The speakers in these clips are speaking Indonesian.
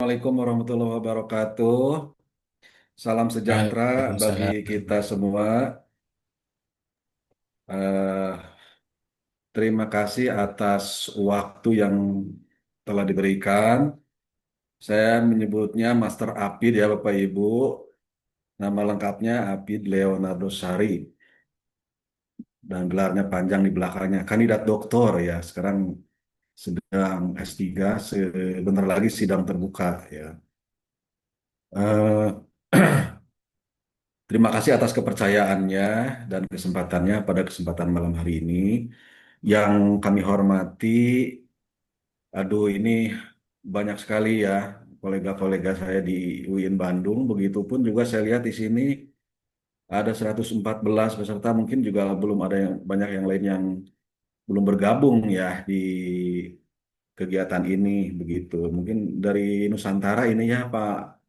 Assalamualaikum warahmatullahi wabarakatuh. Salam sejahtera bagi Waalaikumsalam. kita semua. Eh, Terima kasih atas waktu yang telah diberikan. Saya menyebutnya Master Apid ya Bapak Ibu. Nama lengkapnya Apid Leonardo Sari dan gelarnya panjang di belakangnya. Kandidat doktor ya. Sekarang sedang S3, sebentar lagi sidang terbuka ya. Eh, Terima kasih atas kepercayaannya dan kesempatannya pada kesempatan malam hari ini. Yang kami hormati, aduh ini banyak sekali ya kolega-kolega saya di UIN Bandung. Begitupun juga saya lihat di sini ada 114 peserta, mungkin juga belum ada yang banyak yang lain yang belum bergabung ya di kegiatan ini begitu. Mungkin dari Nusantara ini ya Pak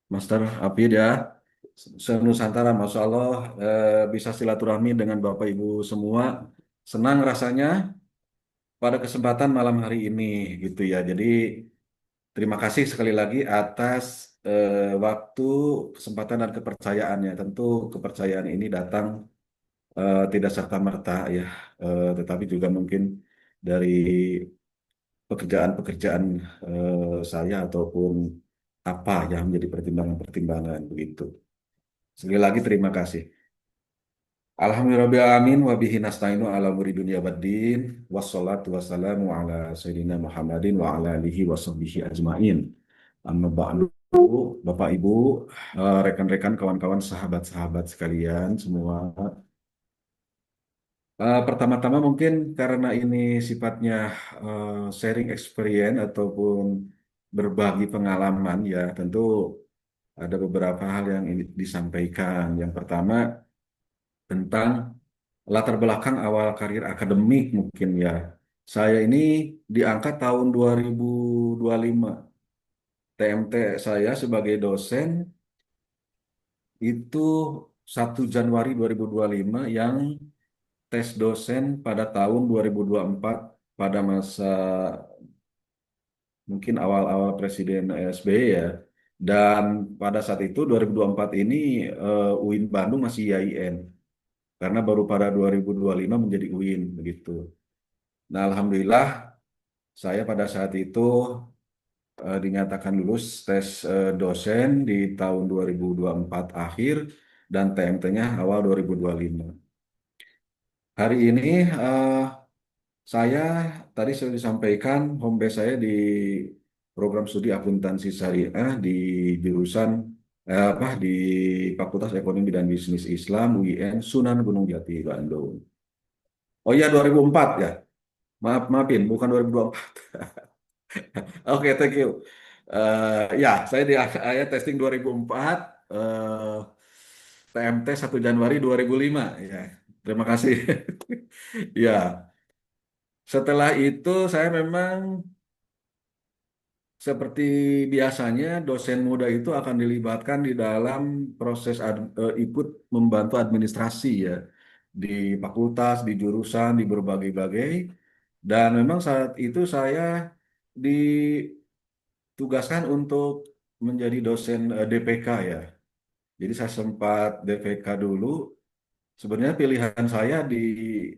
Master Apid ya. Se-Nusantara, Masya Allah, bisa silaturahmi dengan Bapak Ibu semua. Senang rasanya pada kesempatan malam hari ini, gitu ya. Jadi, terima kasih sekali lagi atas waktu, kesempatan, dan kepercayaannya. Tentu kepercayaan ini datang tidak serta-merta ya, tetapi juga mungkin dari pekerjaan-pekerjaan saya ataupun apa yang menjadi pertimbangan-pertimbangan begitu. Sekali lagi terima kasih. Alhamdulillahirrahmanirrahim wa bihi nasta'inu ala umuri dunya waddin wassalatu wassalamu ala sayyidina Muhammadin wa ala alihi wa sahbihi ajmain. Amma ba'du, Bapak Ibu, rekan-rekan, kawan-kawan, sahabat-sahabat sekalian semua. Pertama-tama mungkin karena ini sifatnya sharing experience ataupun berbagi pengalaman ya, tentu ada beberapa hal yang ingin disampaikan. Yang pertama tentang latar belakang awal karir akademik mungkin ya. Saya ini diangkat tahun 2025. TMT saya sebagai dosen itu 1 Januari 2025 yang tes dosen pada tahun 2024 pada masa mungkin awal-awal Presiden SBY ya. Dan pada saat itu 2024 ini UIN Bandung masih IAIN karena baru pada 2025 menjadi UIN begitu. Nah, alhamdulillah saya pada saat itu dinyatakan lulus tes dosen di tahun 2024 akhir dan TMT-nya awal 2025. Hari ini saya tadi sudah disampaikan home base saya di program studi akuntansi syariah di jurusan apa di Fakultas Ekonomi dan Bisnis Islam UIN Sunan Gunung Jati Bandung. Oh iya 2004 ya. Maafin bukan 2024. Oke, thank you. Ya, saya testing 2004, TMT 1 Januari 2005. Ya, terima kasih. Ya, setelah itu saya memang seperti biasanya dosen muda itu akan dilibatkan di dalam proses ikut membantu administrasi ya di fakultas, di jurusan, di berbagai-bagai. Dan memang saat itu saya di tugaskan untuk menjadi dosen DPK ya. Jadi saya sempat DPK dulu. Sebenarnya pilihan saya di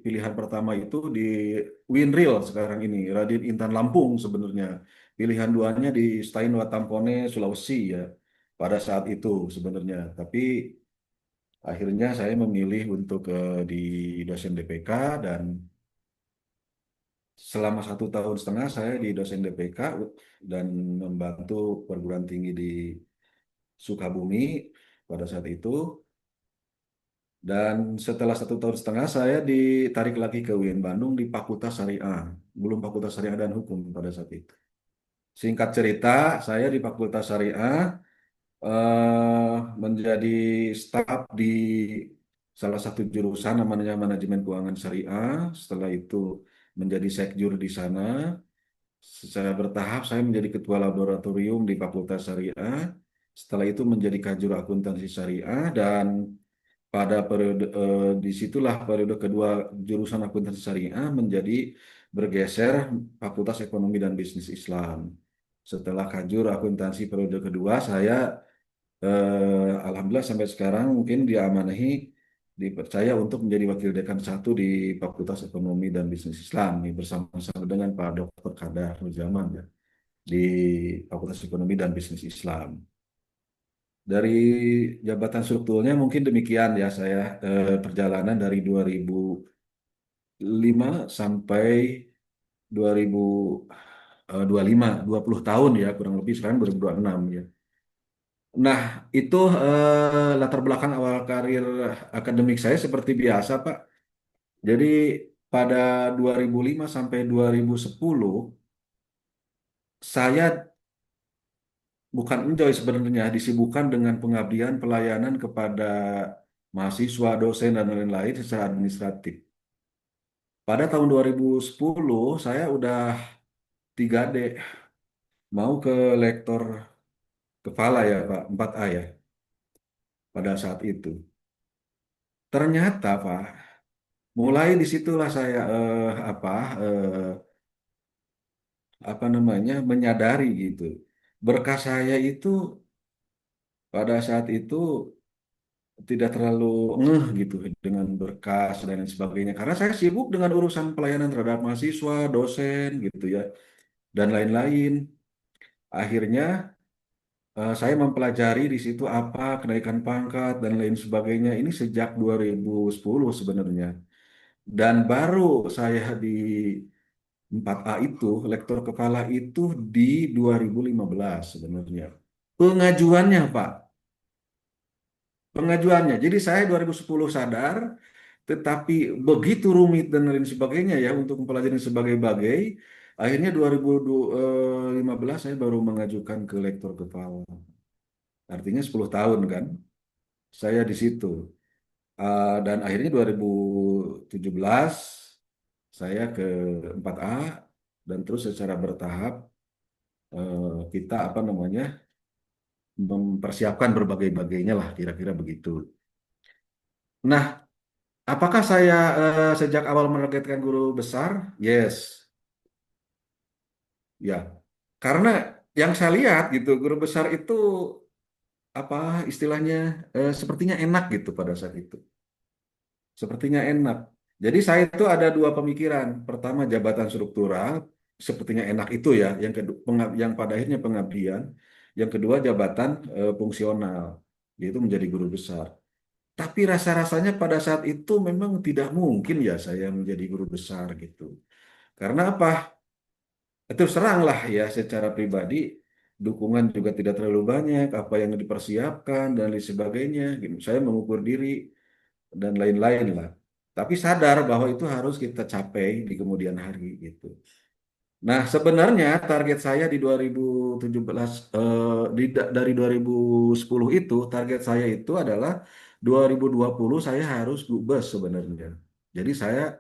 pilihan pertama itu di Winril sekarang ini, Raden Intan Lampung sebenarnya. Pilihan duanya di Steinwa Tampone, Sulawesi ya. Pada saat itu sebenarnya. Tapi akhirnya saya memilih untuk di dosen DPK dan selama 1 tahun setengah saya di dosen DPK dan membantu perguruan tinggi di Sukabumi pada saat itu. Dan setelah 1 tahun setengah saya ditarik lagi ke UIN Bandung di Fakultas Syariah. Belum Fakultas Syariah dan Hukum pada saat itu. Singkat cerita, saya di Fakultas Syariah menjadi staf di salah satu jurusan namanya Manajemen Keuangan Syariah. Setelah itu menjadi sekjur di sana. Secara bertahap saya menjadi ketua laboratorium di Fakultas Syariah. Setelah itu menjadi kajur akuntansi syariah dan pada periode disitulah periode kedua jurusan akuntansi syariah menjadi bergeser Fakultas Ekonomi dan Bisnis Islam. Setelah Kajur akuntansi periode kedua, saya alhamdulillah sampai sekarang mungkin diamanahi, dipercaya untuk menjadi wakil dekan satu di Fakultas Ekonomi dan Bisnis Islam nih, bersama-sama dengan Pak Dr. Kadar Zaman ya, di Fakultas Ekonomi dan Bisnis Islam. Dari jabatan strukturnya mungkin demikian ya saya, perjalanan dari 2005 sampai 2025, 20 tahun ya kurang lebih, sekarang 2026 ya. Nah, itu latar belakang awal karir akademik saya seperti biasa, Pak. Jadi pada 2005 sampai 2010 saya bukan enjoy sebenarnya, disibukkan dengan pengabdian pelayanan kepada mahasiswa, dosen, dan lain-lain secara administratif. Pada tahun 2010 saya udah 3D, mau ke lektor kepala ya Pak, 4A ya, pada saat itu. Ternyata Pak, mulai disitulah saya apa namanya menyadari gitu. Berkas saya itu pada saat itu tidak terlalu ngeh gitu dengan berkas dan lain sebagainya. Karena saya sibuk dengan urusan pelayanan terhadap mahasiswa, dosen gitu ya, dan lain-lain. Akhirnya saya mempelajari di situ apa kenaikan pangkat dan lain sebagainya. Ini sejak 2010 sebenarnya. Dan baru saya di 4A itu, lektor kepala itu di 2015 sebenarnya. Pengajuannya, Pak. Pengajuannya. Jadi saya 2010 sadar, tetapi begitu rumit dan lain sebagainya ya untuk mempelajari sebagai-bagai. Akhirnya 2015 saya baru mengajukan ke lektor kepala. Artinya 10 tahun kan saya di situ. Dan akhirnya 2017 saya ke 4A dan terus secara bertahap kita apa namanya mempersiapkan berbagai-bagainya lah kira-kira begitu. Nah, apakah saya sejak awal menargetkan guru besar? Yes, ya. Karena yang saya lihat gitu, guru besar itu apa istilahnya sepertinya enak gitu pada saat itu. Sepertinya enak. Jadi saya itu ada dua pemikiran. Pertama jabatan struktural, sepertinya enak itu ya. Yang kedua, yang pada akhirnya pengabdian. Yang kedua jabatan fungsional, yaitu menjadi guru besar. Tapi rasa-rasanya pada saat itu memang tidak mungkin ya saya menjadi guru besar gitu. Karena apa? Terus teranglah ya secara pribadi dukungan juga tidak terlalu banyak, apa yang dipersiapkan dan lain sebagainya. Gitu. Saya mengukur diri dan lain-lain lah. Tapi sadar bahwa itu harus kita capai di kemudian hari gitu. Nah, sebenarnya target saya di 2017 dari 2010 itu target saya itu adalah 2020 saya harus dubes sebenarnya. Jadi saya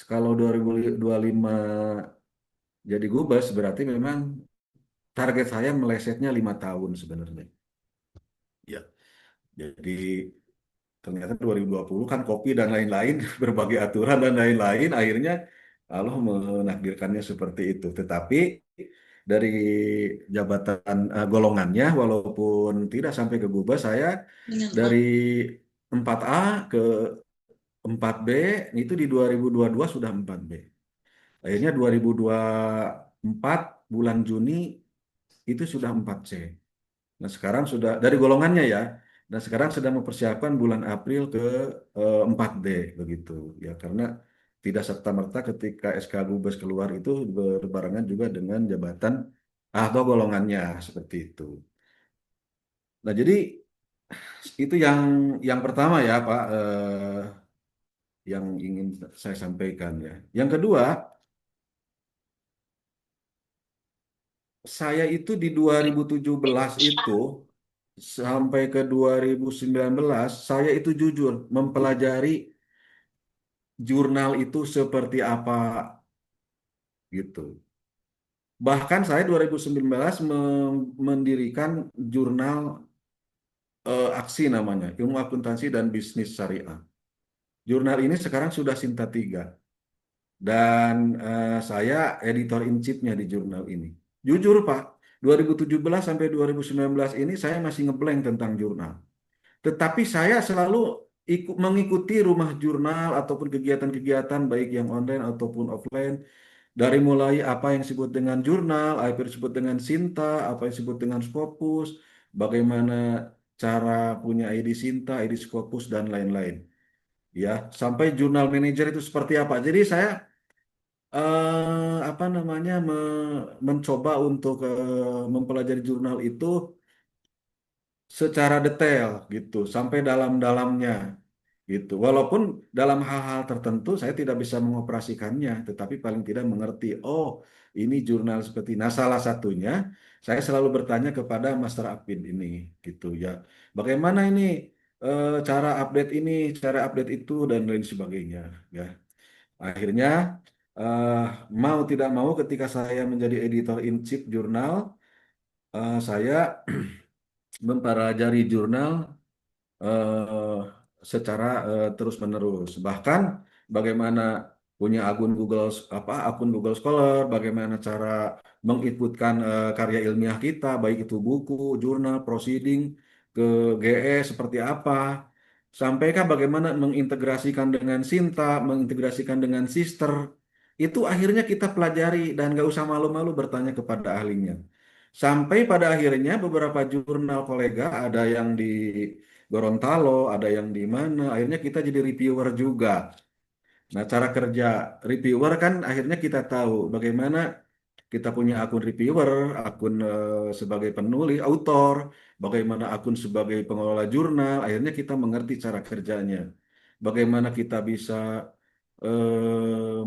kalau 2025 jadi gubes berarti memang target saya melesetnya 5 tahun sebenarnya. Ya, jadi ternyata 2020 kan kopi dan lain-lain, berbagai aturan dan lain-lain, akhirnya Allah menakdirkannya seperti itu. Tetapi dari jabatan golongannya, walaupun tidak sampai ke Gubes, saya dari 4A ke 4B, itu di 2022 sudah 4B. Akhirnya 2024 bulan Juni itu sudah 4C. Nah, sekarang sudah dari golongannya ya. Dan sekarang sedang mempersiapkan bulan April ke 4D begitu ya, karena tidak serta-merta ketika SK Gubes keluar itu berbarengan juga dengan jabatan atau golongannya seperti itu. Nah, jadi itu yang pertama ya Pak, yang ingin saya sampaikan ya. Yang kedua, saya itu di 2017 itu sampai ke 2019 saya itu jujur mempelajari jurnal itu seperti apa gitu. Bahkan saya 2019 mendirikan jurnal aksi namanya, Ilmu Akuntansi dan Bisnis Syariah. Jurnal ini sekarang sudah Sinta 3 dan saya editor in chiefnya di jurnal ini. Jujur Pak, 2017 sampai 2019 ini saya masih ngeblank tentang jurnal. Tetapi saya selalu mengikuti rumah jurnal ataupun kegiatan-kegiatan baik yang online ataupun offline. Dari mulai apa yang disebut dengan jurnal, apa yang disebut dengan Sinta, apa yang disebut dengan Scopus, bagaimana cara punya ID Sinta, ID Scopus, dan lain-lain. Ya, sampai jurnal manager itu seperti apa. Jadi saya apa namanya mencoba untuk mempelajari jurnal itu secara detail gitu, sampai dalam-dalamnya gitu. Walaupun dalam hal-hal tertentu saya tidak bisa mengoperasikannya, tetapi paling tidak mengerti, oh ini jurnal seperti. Nah, salah satunya saya selalu bertanya kepada Master Admin ini gitu ya. Bagaimana ini cara update ini, cara update itu dan lain sebagainya ya. Akhirnya eh, mau tidak mau ketika saya menjadi editor in chief jurnal, saya mempelajari jurnal eh, secara terus-menerus. Bahkan bagaimana punya akun Google Scholar, bagaimana cara menginputkan karya ilmiah kita, baik itu buku, jurnal, proceeding ke GE seperti apa, sampaikah bagaimana mengintegrasikan dengan Sinta, mengintegrasikan dengan Sister. Itu akhirnya kita pelajari dan nggak usah malu-malu bertanya kepada ahlinya. Sampai pada akhirnya beberapa jurnal kolega ada yang di Gorontalo, ada yang di mana. Akhirnya kita jadi reviewer juga. Nah, cara kerja reviewer kan akhirnya kita tahu bagaimana kita punya akun reviewer, akun sebagai penulis, autor, bagaimana akun sebagai pengelola jurnal. Akhirnya kita mengerti cara kerjanya. Bagaimana kita bisa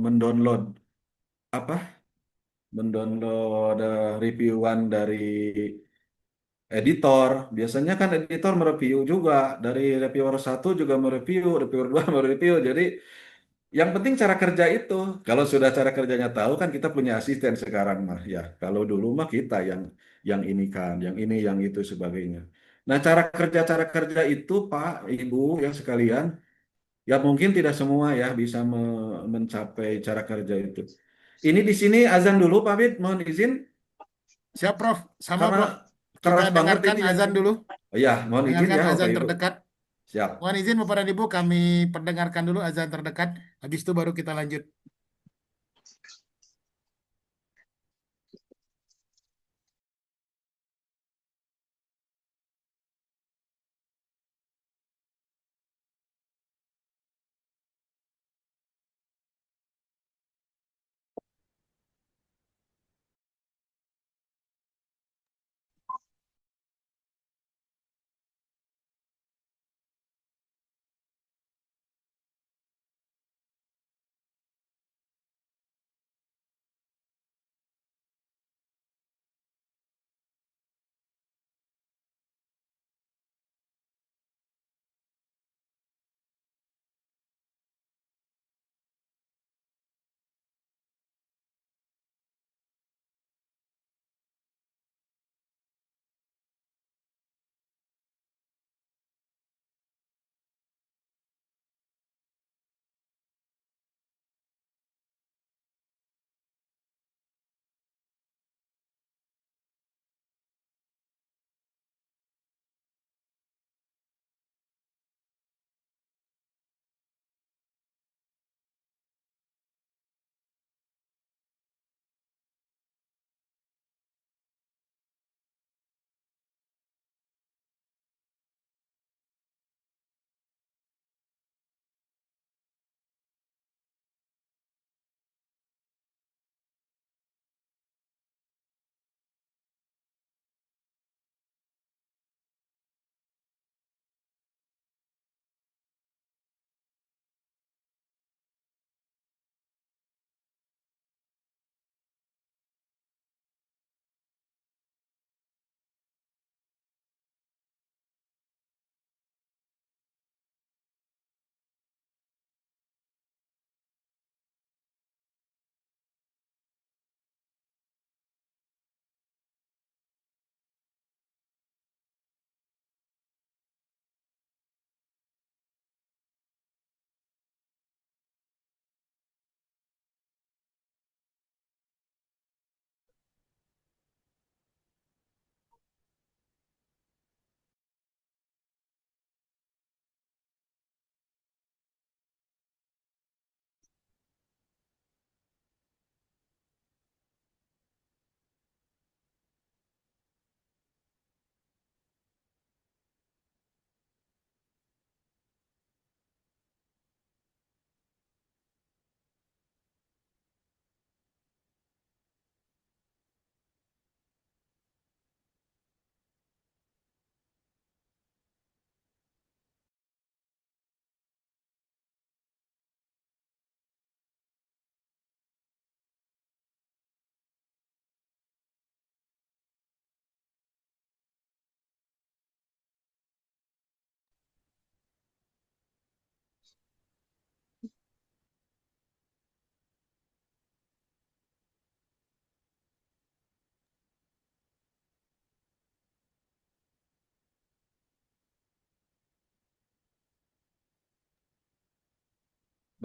mendownload apa? Mendownload reviewan dari editor. Biasanya kan editor mereview juga. Dari reviewer satu juga mereview, reviewer dua mereview. Jadi yang penting cara kerja itu. Kalau sudah cara kerjanya tahu kan kita punya asisten sekarang mah ya. Kalau dulu mah kita yang ini kan, yang ini, yang itu sebagainya. Nah, cara kerja itu Pak, Ibu yang sekalian, ya mungkin tidak semua ya bisa mencapai cara kerja itu. Ini di sini azan dulu Pak Bid, mohon izin Siap, Prof. Sama, karena Prof. Kita keras banget dengarkan ini yang azan dulu. ya, mohon izin Dengarkan ya Bapak azan Ibu. terdekat. Siap. Mohon izin, Bapak dan Ibu, kami perdengarkan dulu azan terdekat. Habis itu baru kita lanjut.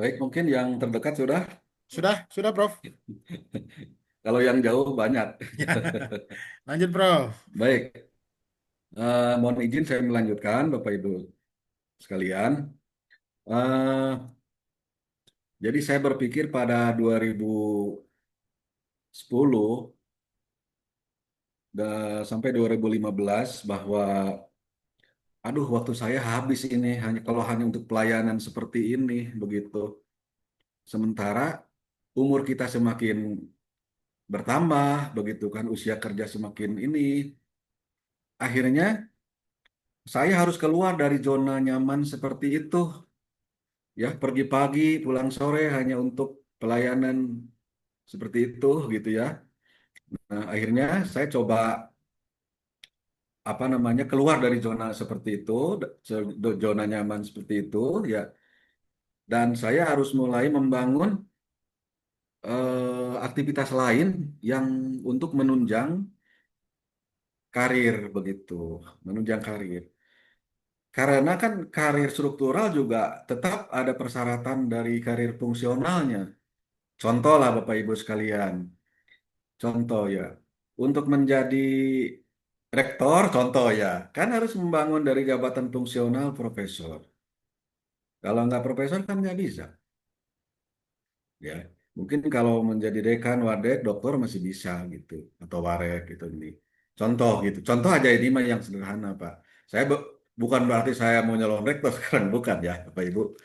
Baik, mungkin yang terdekat sudah. Sudah, Prof. Kalau yang jauh banyak. Ya, lanjut, Prof. Baik, mohon izin saya melanjutkan, Bapak Ibu sekalian. Eh, jadi saya berpikir pada 2010 sampai 2015 bahwa, aduh, waktu saya habis ini hanya kalau hanya untuk pelayanan seperti ini, begitu. Sementara umur kita semakin bertambah, begitu kan, usia kerja semakin ini. Akhirnya saya harus keluar dari zona nyaman seperti itu, ya, pergi pagi, pulang sore hanya untuk pelayanan seperti itu, gitu ya. Nah, akhirnya saya coba apa namanya keluar dari zona seperti itu, zona nyaman seperti itu, ya. Dan saya harus mulai membangun aktivitas lain yang untuk menunjang karir, begitu, menunjang karir. Karena kan karir struktural juga tetap ada persyaratan dari karir fungsionalnya. Contoh lah Bapak Ibu sekalian, contoh ya, untuk menjadi rektor, contoh ya, kan harus membangun dari jabatan fungsional profesor. Kalau nggak profesor kan nggak bisa, ya. Mungkin kalau menjadi dekan, wadek, doktor masih bisa gitu, atau warek gitu ini. Contoh gitu, contoh aja ini mah yang sederhana Pak. Saya bukan berarti saya mau nyalon rektor sekarang, bukan ya Bapak Ibu.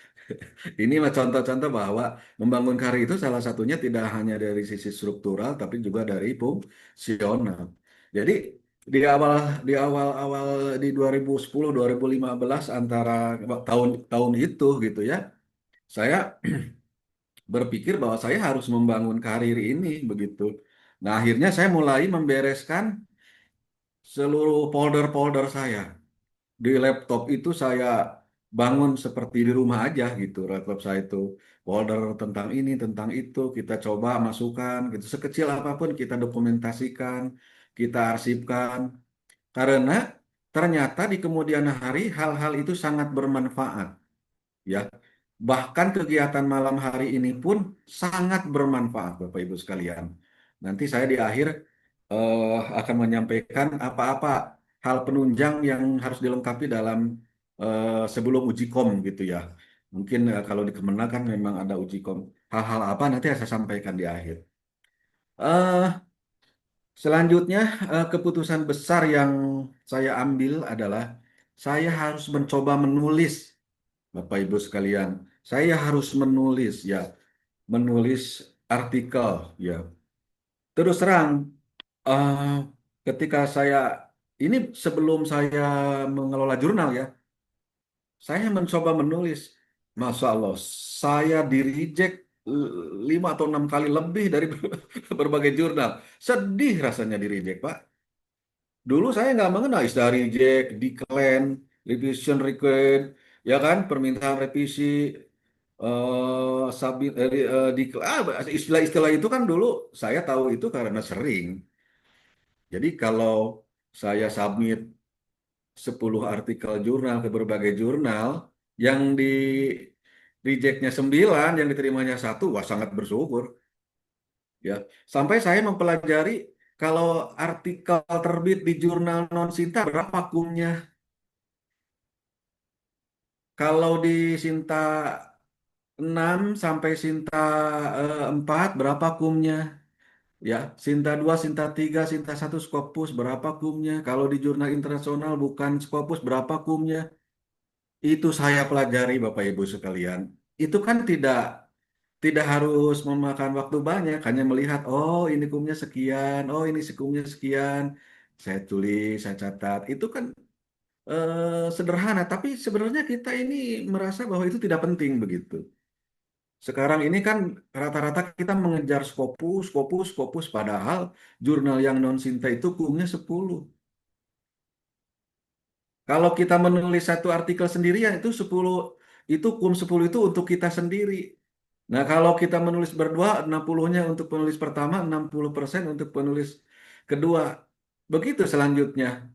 Ini mah contoh-contoh bahwa membangun karir itu salah satunya tidak hanya dari sisi struktural, tapi juga dari fungsional. Jadi di awal awal di 2010 2015 antara tahun tahun itu gitu ya, saya berpikir bahwa saya harus membangun karir ini begitu. Nah, akhirnya saya mulai membereskan seluruh folder-folder saya. Di laptop itu saya bangun seperti di rumah aja gitu, laptop saya itu folder tentang ini tentang itu kita coba masukkan gitu, sekecil apapun kita dokumentasikan, kita arsipkan, karena ternyata di kemudian hari hal-hal itu sangat bermanfaat, ya. Bahkan kegiatan malam hari ini pun sangat bermanfaat Bapak Ibu sekalian. Nanti saya di akhir akan menyampaikan apa-apa hal penunjang yang harus dilengkapi dalam sebelum uji kom gitu ya. Mungkin kalau di Kemenag kan memang ada uji kom. Hal-hal apa nanti saya sampaikan di akhir. Eh, Selanjutnya, keputusan besar yang saya ambil adalah saya harus mencoba menulis, Bapak Ibu sekalian. Saya harus menulis ya, menulis artikel ya. Terus terang, eh, ketika saya ini sebelum saya mengelola jurnal ya, saya mencoba menulis. Masya Allah, saya di reject 5 atau 6 kali lebih dari berbagai jurnal. Sedih rasanya di reject, Pak. Dulu saya nggak mengenal istilah reject, decline, revision request, ya kan, permintaan revisi, submit, istilah-istilah itu kan dulu saya tahu itu karena sering. Jadi kalau saya submit 10 artikel jurnal ke berbagai jurnal, yang di rejectnya 9, yang diterimanya satu, wah sangat bersyukur. Ya, sampai saya mempelajari kalau artikel terbit di jurnal non Sinta berapa kumnya. Kalau di Sinta 6 sampai Sinta 4 berapa kumnya? Ya, Sinta 2, Sinta 3, Sinta 1 Scopus berapa kumnya? Kalau di jurnal internasional bukan Scopus berapa kumnya? Itu saya pelajari Bapak Ibu sekalian. Itu kan tidak tidak harus memakan waktu banyak, hanya melihat, oh ini kumnya sekian, oh ini sekumnya sekian. Saya tulis, saya catat. Itu kan sederhana, tapi sebenarnya kita ini merasa bahwa itu tidak penting begitu. Sekarang ini kan rata-rata kita mengejar Scopus, Scopus, Scopus, padahal jurnal yang non-Sinta itu kumnya 10. Kalau kita menulis satu artikel sendirian itu 10, itu kum 10 itu untuk kita sendiri. Nah, kalau kita menulis berdua, 60-nya untuk penulis pertama, 60% untuk penulis kedua. Begitu selanjutnya,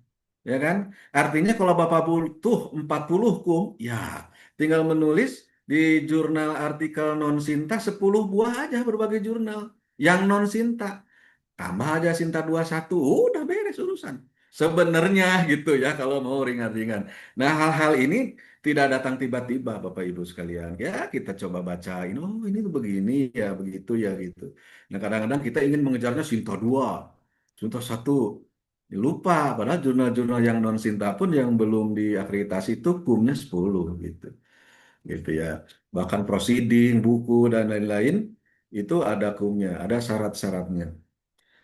ya kan? Artinya kalau Bapak butuh 40 kum, ya tinggal menulis di jurnal artikel non Sinta 10 buah aja berbagai jurnal yang non Sinta. Tambah aja Sinta 21, udah beres urusan. Sebenarnya gitu ya kalau mau ringan-ringan. Nah, hal-hal ini tidak datang tiba-tiba Bapak Ibu sekalian. Ya, kita coba bacain, oh ini tuh begini ya, begitu ya gitu. Nah, kadang-kadang kita ingin mengejarnya Sinta 2, Sinta 1. Lupa, padahal jurnal-jurnal yang non Sinta pun yang belum diakreditasi itu kumnya 10 gitu. Gitu ya. Bahkan proceeding, buku dan lain-lain itu ada kumnya, ada syarat-syaratnya.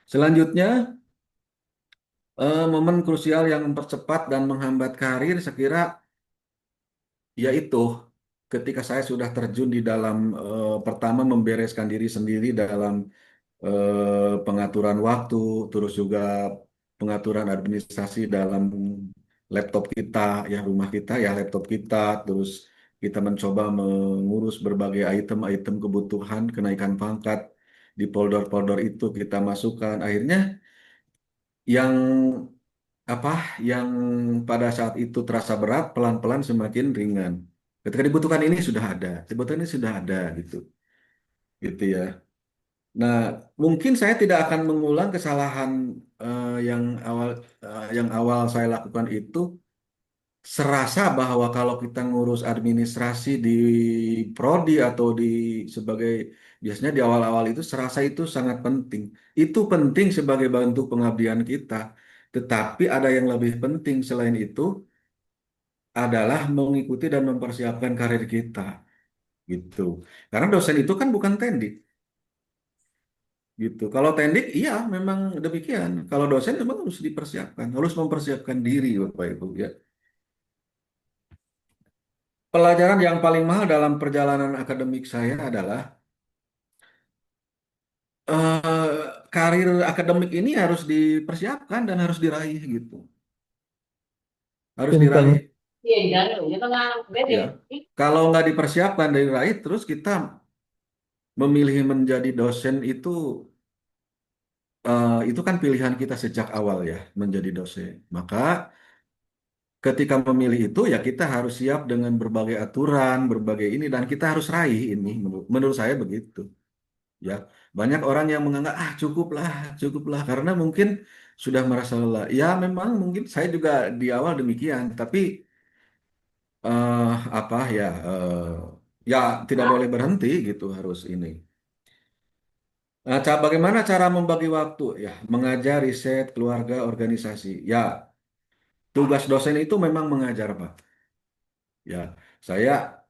Selanjutnya, momen krusial yang mempercepat dan menghambat karir, saya kira yaitu ketika saya sudah terjun di dalam pertama membereskan diri sendiri dalam pengaturan waktu, terus juga pengaturan administrasi dalam laptop kita, ya rumah kita, ya laptop kita, terus kita mencoba mengurus berbagai item-item kebutuhan, kenaikan pangkat di folder-folder itu kita masukkan. Akhirnya yang apa yang pada saat itu terasa berat pelan-pelan semakin ringan. Ketika dibutuhkan ini sudah ada, dibutuhkan ini sudah ada gitu, gitu ya. Nah, mungkin saya tidak akan mengulang kesalahan yang awal saya lakukan itu. Serasa bahwa kalau kita ngurus administrasi di prodi atau di sebagai biasanya di awal-awal itu serasa itu sangat penting. Itu penting sebagai bentuk pengabdian kita. Tetapi ada yang lebih penting selain itu adalah mengikuti dan mempersiapkan karir kita gitu. Karena dosen itu kan bukan tendik gitu. Kalau tendik iya memang demikian. Kalau dosen memang harus dipersiapkan, harus mempersiapkan diri Bapak Ibu ya. Pelajaran yang paling mahal dalam perjalanan akademik saya adalah karir akademik ini harus dipersiapkan dan harus diraih gitu. Harus Pinten. diraih ya. Kalau nggak dipersiapkan dan diraih, terus kita memilih menjadi dosen itu kan pilihan kita sejak awal ya menjadi dosen. Maka ketika memilih itu ya kita harus siap dengan berbagai aturan, berbagai ini dan kita harus raih ini menurut saya begitu. Ya, banyak orang yang menganggap cukuplah karena mungkin sudah merasa lelah. Ya, memang mungkin saya juga di awal demikian, tapi eh, apa ya, ya tidak boleh berhenti gitu harus ini. Nah, bagaimana cara membagi waktu? Ya, mengajar, riset, keluarga, organisasi. Ya, tugas dosen itu memang mengajar, Pak. Ya, saya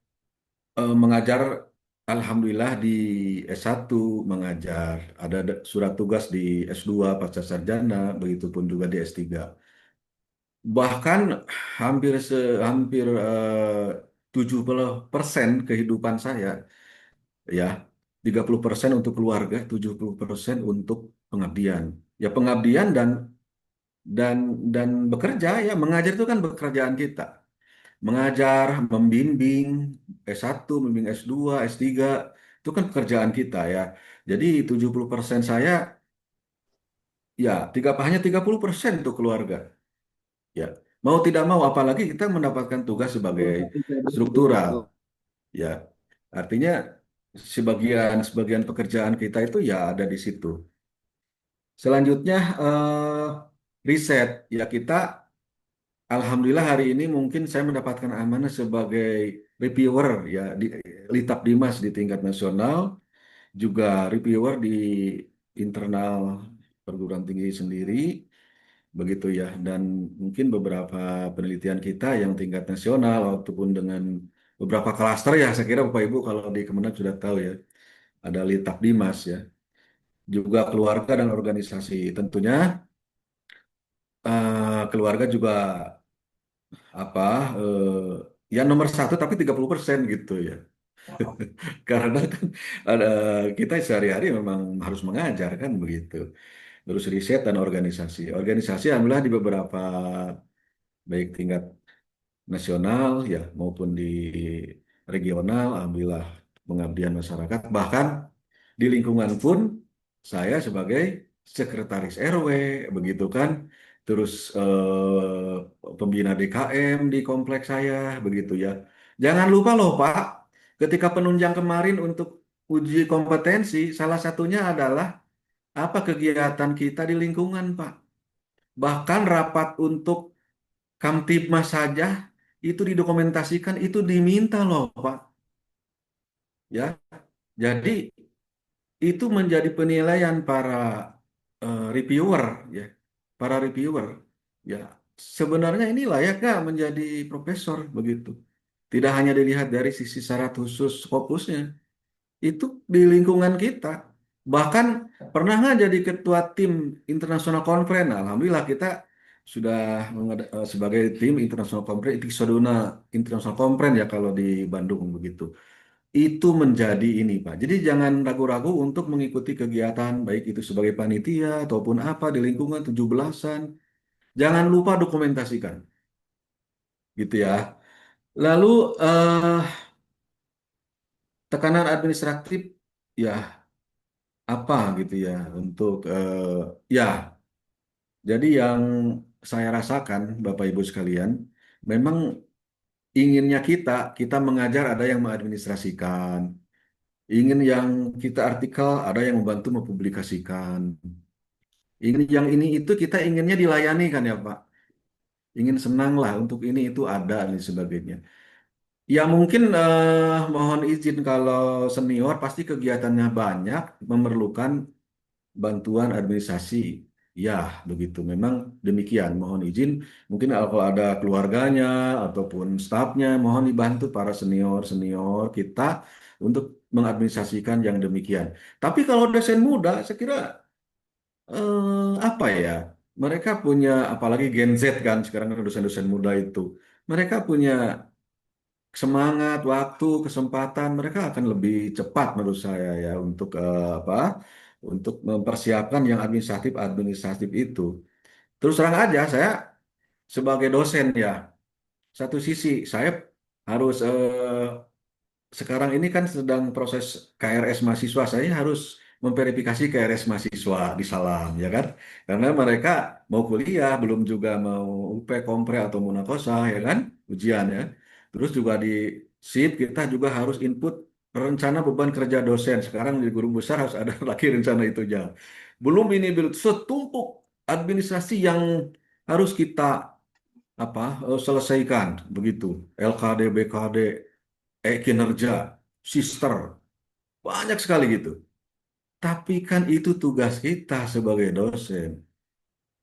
mengajar. Alhamdulillah di S1 mengajar, ada surat tugas di S2 pasca sarjana, begitupun juga di S3. Bahkan hampir 70% kehidupan saya ya 30% untuk keluarga, 70% untuk pengabdian. Ya pengabdian dan dan bekerja ya mengajar itu kan pekerjaan kita. Mengajar, membimbing S1, membimbing S2, S3 itu kan pekerjaan kita ya. Jadi 70% saya ya hanya 30% untuk keluarga ya. Mau tidak mau apalagi kita mendapatkan tugas sebagai struktural ya. Artinya sebagian sebagian pekerjaan kita itu ya ada di situ. Selanjutnya riset ya kita alhamdulillah hari ini mungkin saya mendapatkan amanah sebagai reviewer ya di Litap Dimas di tingkat nasional, juga reviewer di internal perguruan tinggi sendiri, begitu ya. Dan mungkin beberapa penelitian kita yang tingkat nasional ataupun dengan beberapa klaster ya, saya kira Bapak Ibu kalau di Kemenag sudah tahu ya, ada Litap Dimas ya, juga keluarga dan organisasi. Tentunya keluarga juga apa ya nomor satu tapi 30% gitu ya. Karena kan ada kita sehari-hari memang harus mengajar kan begitu. Terus riset dan organisasi. Organisasi alhamdulillah di beberapa baik tingkat nasional ya maupun di regional alhamdulillah pengabdian masyarakat. Bahkan di lingkungan pun saya sebagai sekretaris RW begitu kan. Terus pembina DKM di kompleks saya begitu ya. Jangan lupa loh Pak, Ketika penunjang kemarin untuk uji kompetensi, salah satunya adalah apa kegiatan kita di lingkungan, Pak. Bahkan rapat untuk Kamtibmas saja itu didokumentasikan, itu diminta loh, Pak. Ya, jadi itu menjadi penilaian para reviewer, ya, para reviewer. Ya, sebenarnya ini layak nggak menjadi profesor begitu. Tidak hanya dilihat dari sisi syarat khusus fokusnya, itu di lingkungan kita. Bahkan pernah nggak jadi ketua tim internasional conference? Alhamdulillah kita sudah sebagai tim internasional conference, itu Soduna International Conference ya kalau di Bandung begitu. Itu menjadi ini Pak. Jadi jangan ragu-ragu untuk mengikuti kegiatan baik itu sebagai panitia ataupun apa di lingkungan 17-an. Jangan lupa dokumentasikan gitu ya. Lalu eh, tekanan administratif ya apa gitu ya untuk ya jadi yang saya rasakan Bapak Ibu sekalian memang inginnya kita mengajar ada yang mengadministrasikan, ingin yang kita artikel ada yang membantu mempublikasikan, ingin yang ini itu kita inginnya dilayani kan ya Pak, ingin senang lah untuk ini itu ada dan sebagainya. Ya mungkin mohon izin kalau senior pasti kegiatannya banyak memerlukan bantuan administrasi. Ya, begitu. Memang demikian. Mohon izin. Mungkin kalau ada keluarganya ataupun stafnya, mohon dibantu para senior-senior kita untuk mengadministrasikan yang demikian. Tapi kalau dosen muda, saya kira apa ya? Mereka punya, apalagi Gen Z kan, sekarang kan dosen-dosen muda itu. Mereka punya semangat, waktu, kesempatan, mereka akan lebih cepat menurut saya ya untuk apa? Untuk mempersiapkan yang administratif itu. Terus terang aja, saya sebagai dosen ya, satu sisi saya harus sekarang ini kan sedang proses KRS mahasiswa, saya harus memverifikasi KRS mahasiswa di Salam, ya kan? Karena mereka mau kuliah, belum juga mau UP, Kompre, atau Munakosa, ya kan? Ujian ya. Terus juga di SIP kita juga harus input rencana beban kerja dosen. Sekarang di guru besar harus ada lagi rencana itu ya. Belum setumpuk administrasi yang harus kita apa selesaikan begitu. LKD, BKD, kinerja, sister, banyak sekali gitu. Tapi kan itu tugas kita sebagai dosen.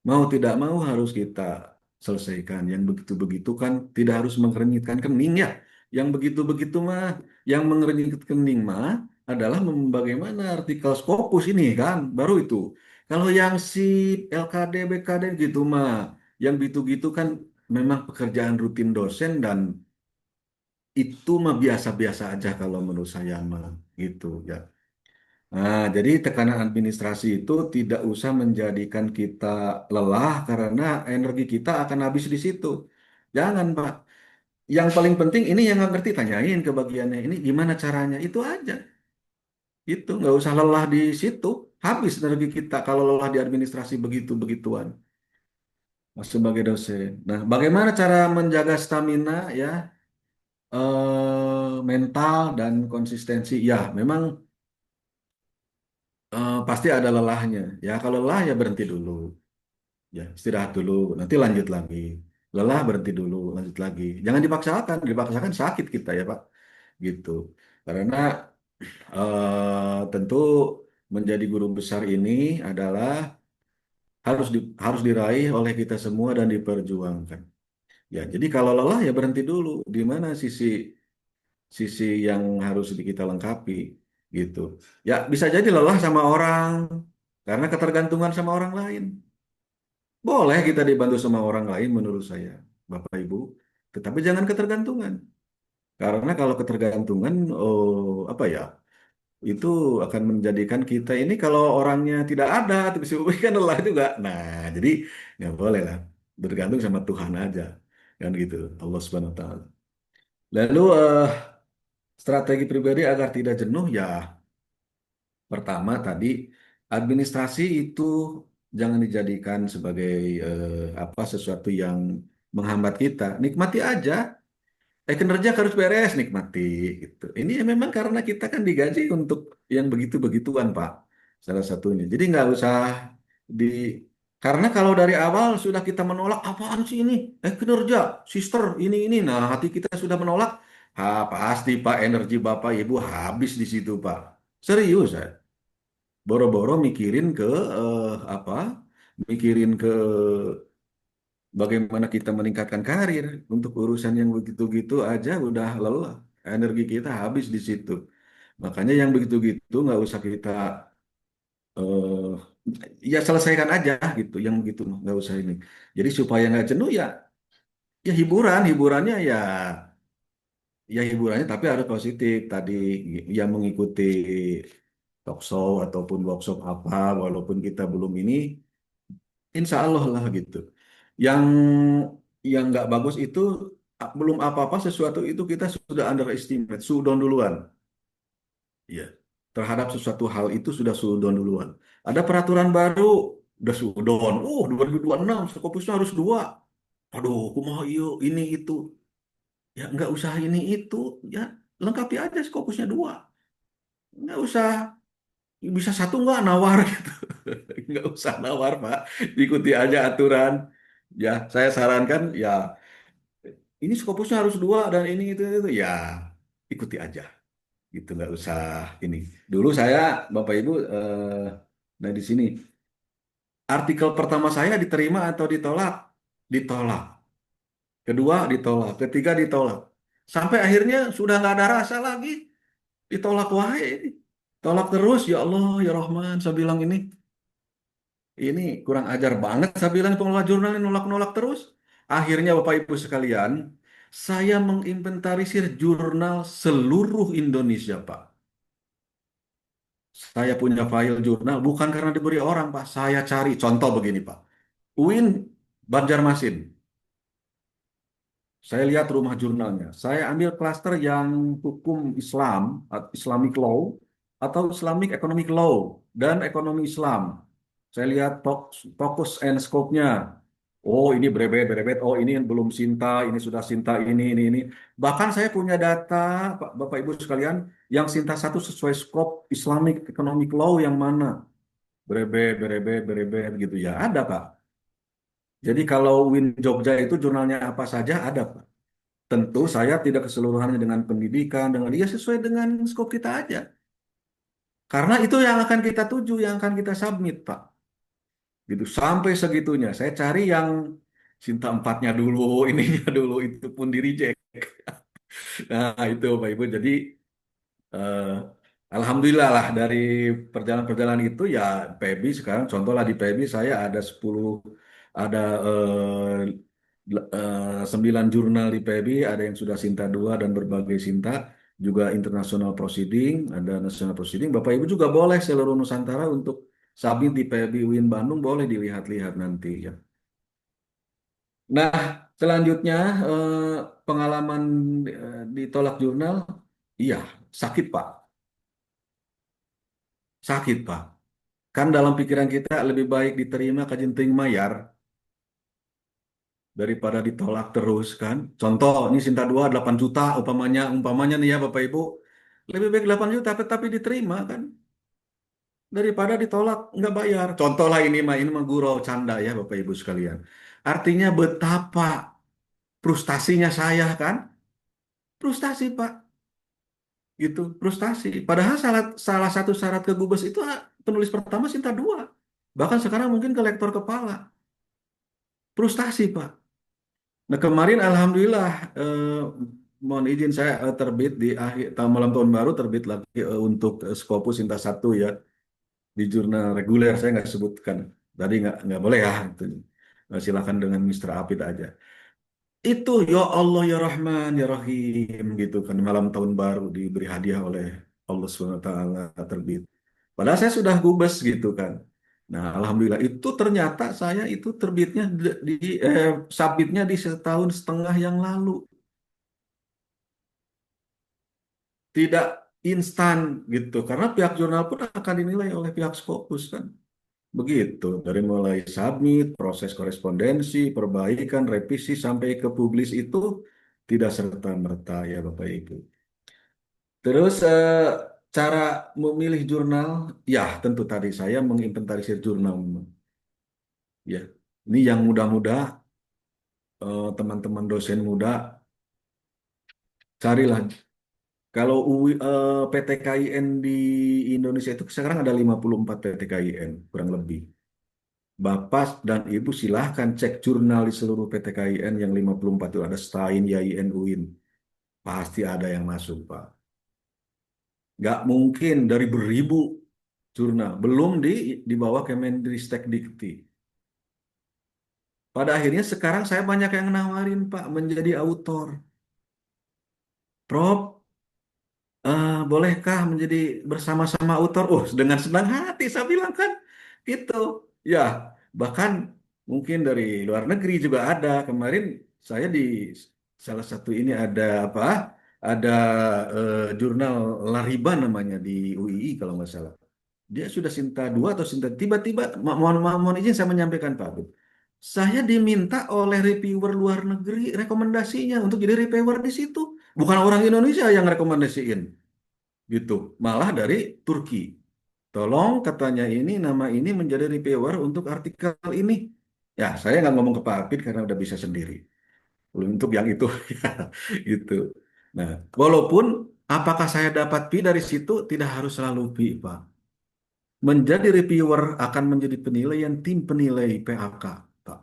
Mau tidak mau harus kita selesaikan. Yang begitu-begitu kan tidak harus mengenyitkan kening ya. Yang begitu-begitu mah, yang mengenyitkan kening mah adalah bagaimana artikel Scopus ini kan, baru itu. Kalau yang si LKD, BKD gitu mah, yang gitu-gitu kan memang pekerjaan rutin dosen dan itu mah biasa-biasa aja kalau menurut saya mah gitu ya. Nah, jadi tekanan administrasi itu tidak usah menjadikan kita lelah karena energi kita akan habis di situ. Jangan, Pak. Yang paling penting ini yang nggak ngerti tanyain ke bagiannya ini gimana caranya itu aja. Itu nggak usah lelah di situ. Habis energi kita kalau lelah di administrasi begitu-begituan sebagai dosen. Nah, bagaimana cara menjaga stamina ya, mental dan konsistensi? Ya, memang pasti ada lelahnya. Ya, kalau lelah ya berhenti dulu. Ya, istirahat dulu, nanti lanjut lagi. Lelah berhenti dulu, lanjut lagi. Jangan dipaksakan, dipaksakan sakit kita ya Pak. Gitu. Karena tentu menjadi guru besar ini adalah harus diraih oleh kita semua dan diperjuangkan. Ya, jadi kalau lelah ya berhenti dulu. Di mana sisi sisi yang harus kita lengkapi gitu. Ya, bisa jadi lelah sama orang karena ketergantungan sama orang lain. Boleh kita dibantu sama orang lain menurut saya, Bapak Ibu. Tetapi jangan ketergantungan. Karena kalau ketergantungan, oh apa ya, itu akan menjadikan kita ini kalau orangnya tidak ada, terus kan lelah juga. Nah, jadi nggak boleh lah. Bergantung sama Tuhan aja. Kan gitu, Allah Subhanahu wa Ta'ala. Lalu strategi pribadi agar tidak jenuh ya, pertama tadi administrasi itu jangan dijadikan sebagai apa sesuatu yang menghambat kita. Nikmati aja. Kinerja harus beres, nikmati gitu. Ini ya memang karena kita kan digaji untuk yang begitu-begituan, Pak. Salah satunya. Jadi nggak usah di karena kalau dari awal sudah kita menolak apaan sih ini? Kinerja, sister, ini. Nah, hati kita sudah menolak. Pasti Pak energi Bapak Ibu habis di situ, Pak. Serius, ya. Boro-boro mikirin ke apa? Mikirin ke bagaimana kita meningkatkan karir untuk urusan yang begitu-gitu aja udah lelah. Energi kita habis di situ. Makanya yang begitu-gitu nggak usah kita eh ya selesaikan aja gitu. Yang begitu nggak usah ini. Jadi supaya nggak jenuh ya hiburannya ya hiburannya tapi harus positif tadi yang mengikuti talk show ataupun workshop apa walaupun kita belum ini insya Allah lah gitu. Yang yang nggak bagus itu belum apa-apa sesuatu itu kita sudah underestimate, suudon duluan. Ya, terhadap sesuatu hal itu sudah suudon duluan. Ada peraturan baru, udah suudon. 2026 Scopusnya harus dua. Aduh, kumaha iyo, ini itu. Ya nggak usah ini itu. Ya lengkapi aja Scopusnya dua. Nggak usah, bisa satu nggak nawar gitu. Nggak usah nawar, Pak. Ikuti aja aturan. Ya, saya sarankan ya ini Scopusnya harus dua dan ini itu ya ikuti aja gitu nggak usah ini. Dulu saya Bapak Ibu nah di sini artikel pertama saya diterima atau ditolak, ditolak. Kedua ditolak, ketiga ditolak. Sampai akhirnya sudah nggak ada rasa lagi, ditolak wae ini. Tolak terus, ya Allah, ya Rahman, saya bilang ini kurang ajar banget, saya bilang pengelola jurnal ini nolak-nolak terus. Akhirnya Bapak Ibu sekalian, saya menginventarisir jurnal seluruh Indonesia, Pak. Saya punya file jurnal bukan karena diberi orang, Pak. Saya cari contoh begini, Pak. UIN Banjarmasin. Saya lihat rumah jurnalnya. Saya ambil klaster yang hukum Islam, Islamic Law, atau Islamic Economic Law, dan ekonomi Islam. Saya lihat fokus and scope-nya. Oh, ini berebet. Oh, ini belum Sinta, ini sudah Sinta, ini. Bahkan saya punya data, Bapak Ibu sekalian, yang Sinta satu sesuai scope Islamic Economic Law yang mana. Berebet gitu ya. Ada, Pak. Jadi kalau Win Jogja itu jurnalnya apa saja ada, Pak. Tentu saya tidak keseluruhannya dengan pendidikan, dengan dia sesuai dengan skop kita aja. Karena itu yang akan kita tuju, yang akan kita submit, Pak. Gitu sampai segitunya. Saya cari yang Sinta empatnya dulu, ininya dulu, itu pun di reject. Nah, itu Pak Ibu. Jadi eh, Alhamdulillah lah dari perjalanan-perjalanan itu ya PEBI sekarang contohlah di PEBI saya ada 10 ada 9 jurnal di PEBI, ada yang sudah Sinta 2 dan berbagai Sinta, juga international proceeding, ada national proceeding. Bapak Ibu juga boleh seluruh Nusantara untuk submit di PEBI UIN Bandung boleh dilihat-lihat nanti ya. Nah, selanjutnya pengalaman ditolak jurnal, iya sakit Pak. Sakit, Pak. Kan dalam pikiran kita lebih baik diterima kajenting mayar daripada ditolak terus kan. Contoh, ini Sinta 2 8 juta umpamanya nih ya Bapak Ibu. Lebih baik 8 juta tapi diterima kan daripada ditolak nggak bayar. Contoh lah ini mah gurau canda ya Bapak Ibu sekalian. Artinya betapa frustasinya saya kan? Frustasi, Pak. Gitu, frustasi. Padahal salah satu syarat ke Gubes itu penulis pertama Sinta 2. Bahkan sekarang mungkin ke lektor kepala. Frustasi, Pak. Nah, kemarin Alhamdulillah, mohon izin saya terbit di akhir malam tahun baru terbit lagi untuk Scopus Sinta satu ya di jurnal reguler. Saya nggak sebutkan. Tadi nggak boleh ya. Itu. Silakan dengan Mr. Apit aja. Itu ya Allah ya Rahman ya Rahim gitu kan malam tahun baru diberi hadiah oleh Allah SWT terbit. Padahal saya sudah gubes gitu kan. Nah, alhamdulillah itu ternyata saya itu terbitnya submitnya di setahun setengah yang lalu. Tidak instan gitu. Karena pihak jurnal pun akan dinilai oleh pihak Scopus kan. Begitu. Dari mulai submit, proses korespondensi, perbaikan, revisi sampai ke publis itu tidak serta-merta ya Bapak Ibu. Terus cara memilih jurnal, ya tentu tadi saya menginventarisir jurnal, ya. Ini yang muda-muda, teman-teman dosen muda, carilah. Kalau PTKIN di Indonesia itu sekarang ada 54 PTKIN, kurang lebih. Bapak dan Ibu silahkan cek jurnal di seluruh PTKIN yang 54 itu ada STAIN, YIN, UIN. Pasti ada yang masuk, Pak. Nggak mungkin dari beribu jurnal. Belum di bawah Kemendristek Dikti. Pada akhirnya sekarang saya banyak yang nawarin, Pak, menjadi autor. Prof, bolehkah menjadi bersama-sama autor? Oh, dengan senang hati saya bilang kan, gitu. Ya, bahkan mungkin dari luar negeri juga ada. Kemarin saya di salah satu ini ada apa? Ada jurnal Lariban namanya di UII kalau nggak salah. Dia sudah Sinta 2 atau Sinta tiba-tiba mohon izin saya menyampaikan Pak Abud. Saya diminta oleh reviewer luar negeri rekomendasinya untuk jadi reviewer di situ. Bukan orang Indonesia yang rekomendasiin gitu. Malah dari Turki. Tolong katanya ini nama ini menjadi reviewer untuk artikel ini. Ya, saya nggak ngomong ke Pak Apit karena udah bisa sendiri. Belum untuk yang itu ya, gitu. Nah, walaupun apakah saya dapat fee dari situ tidak harus selalu fee, Pak. Menjadi reviewer akan menjadi penilaian tim penilai PAK, Pak.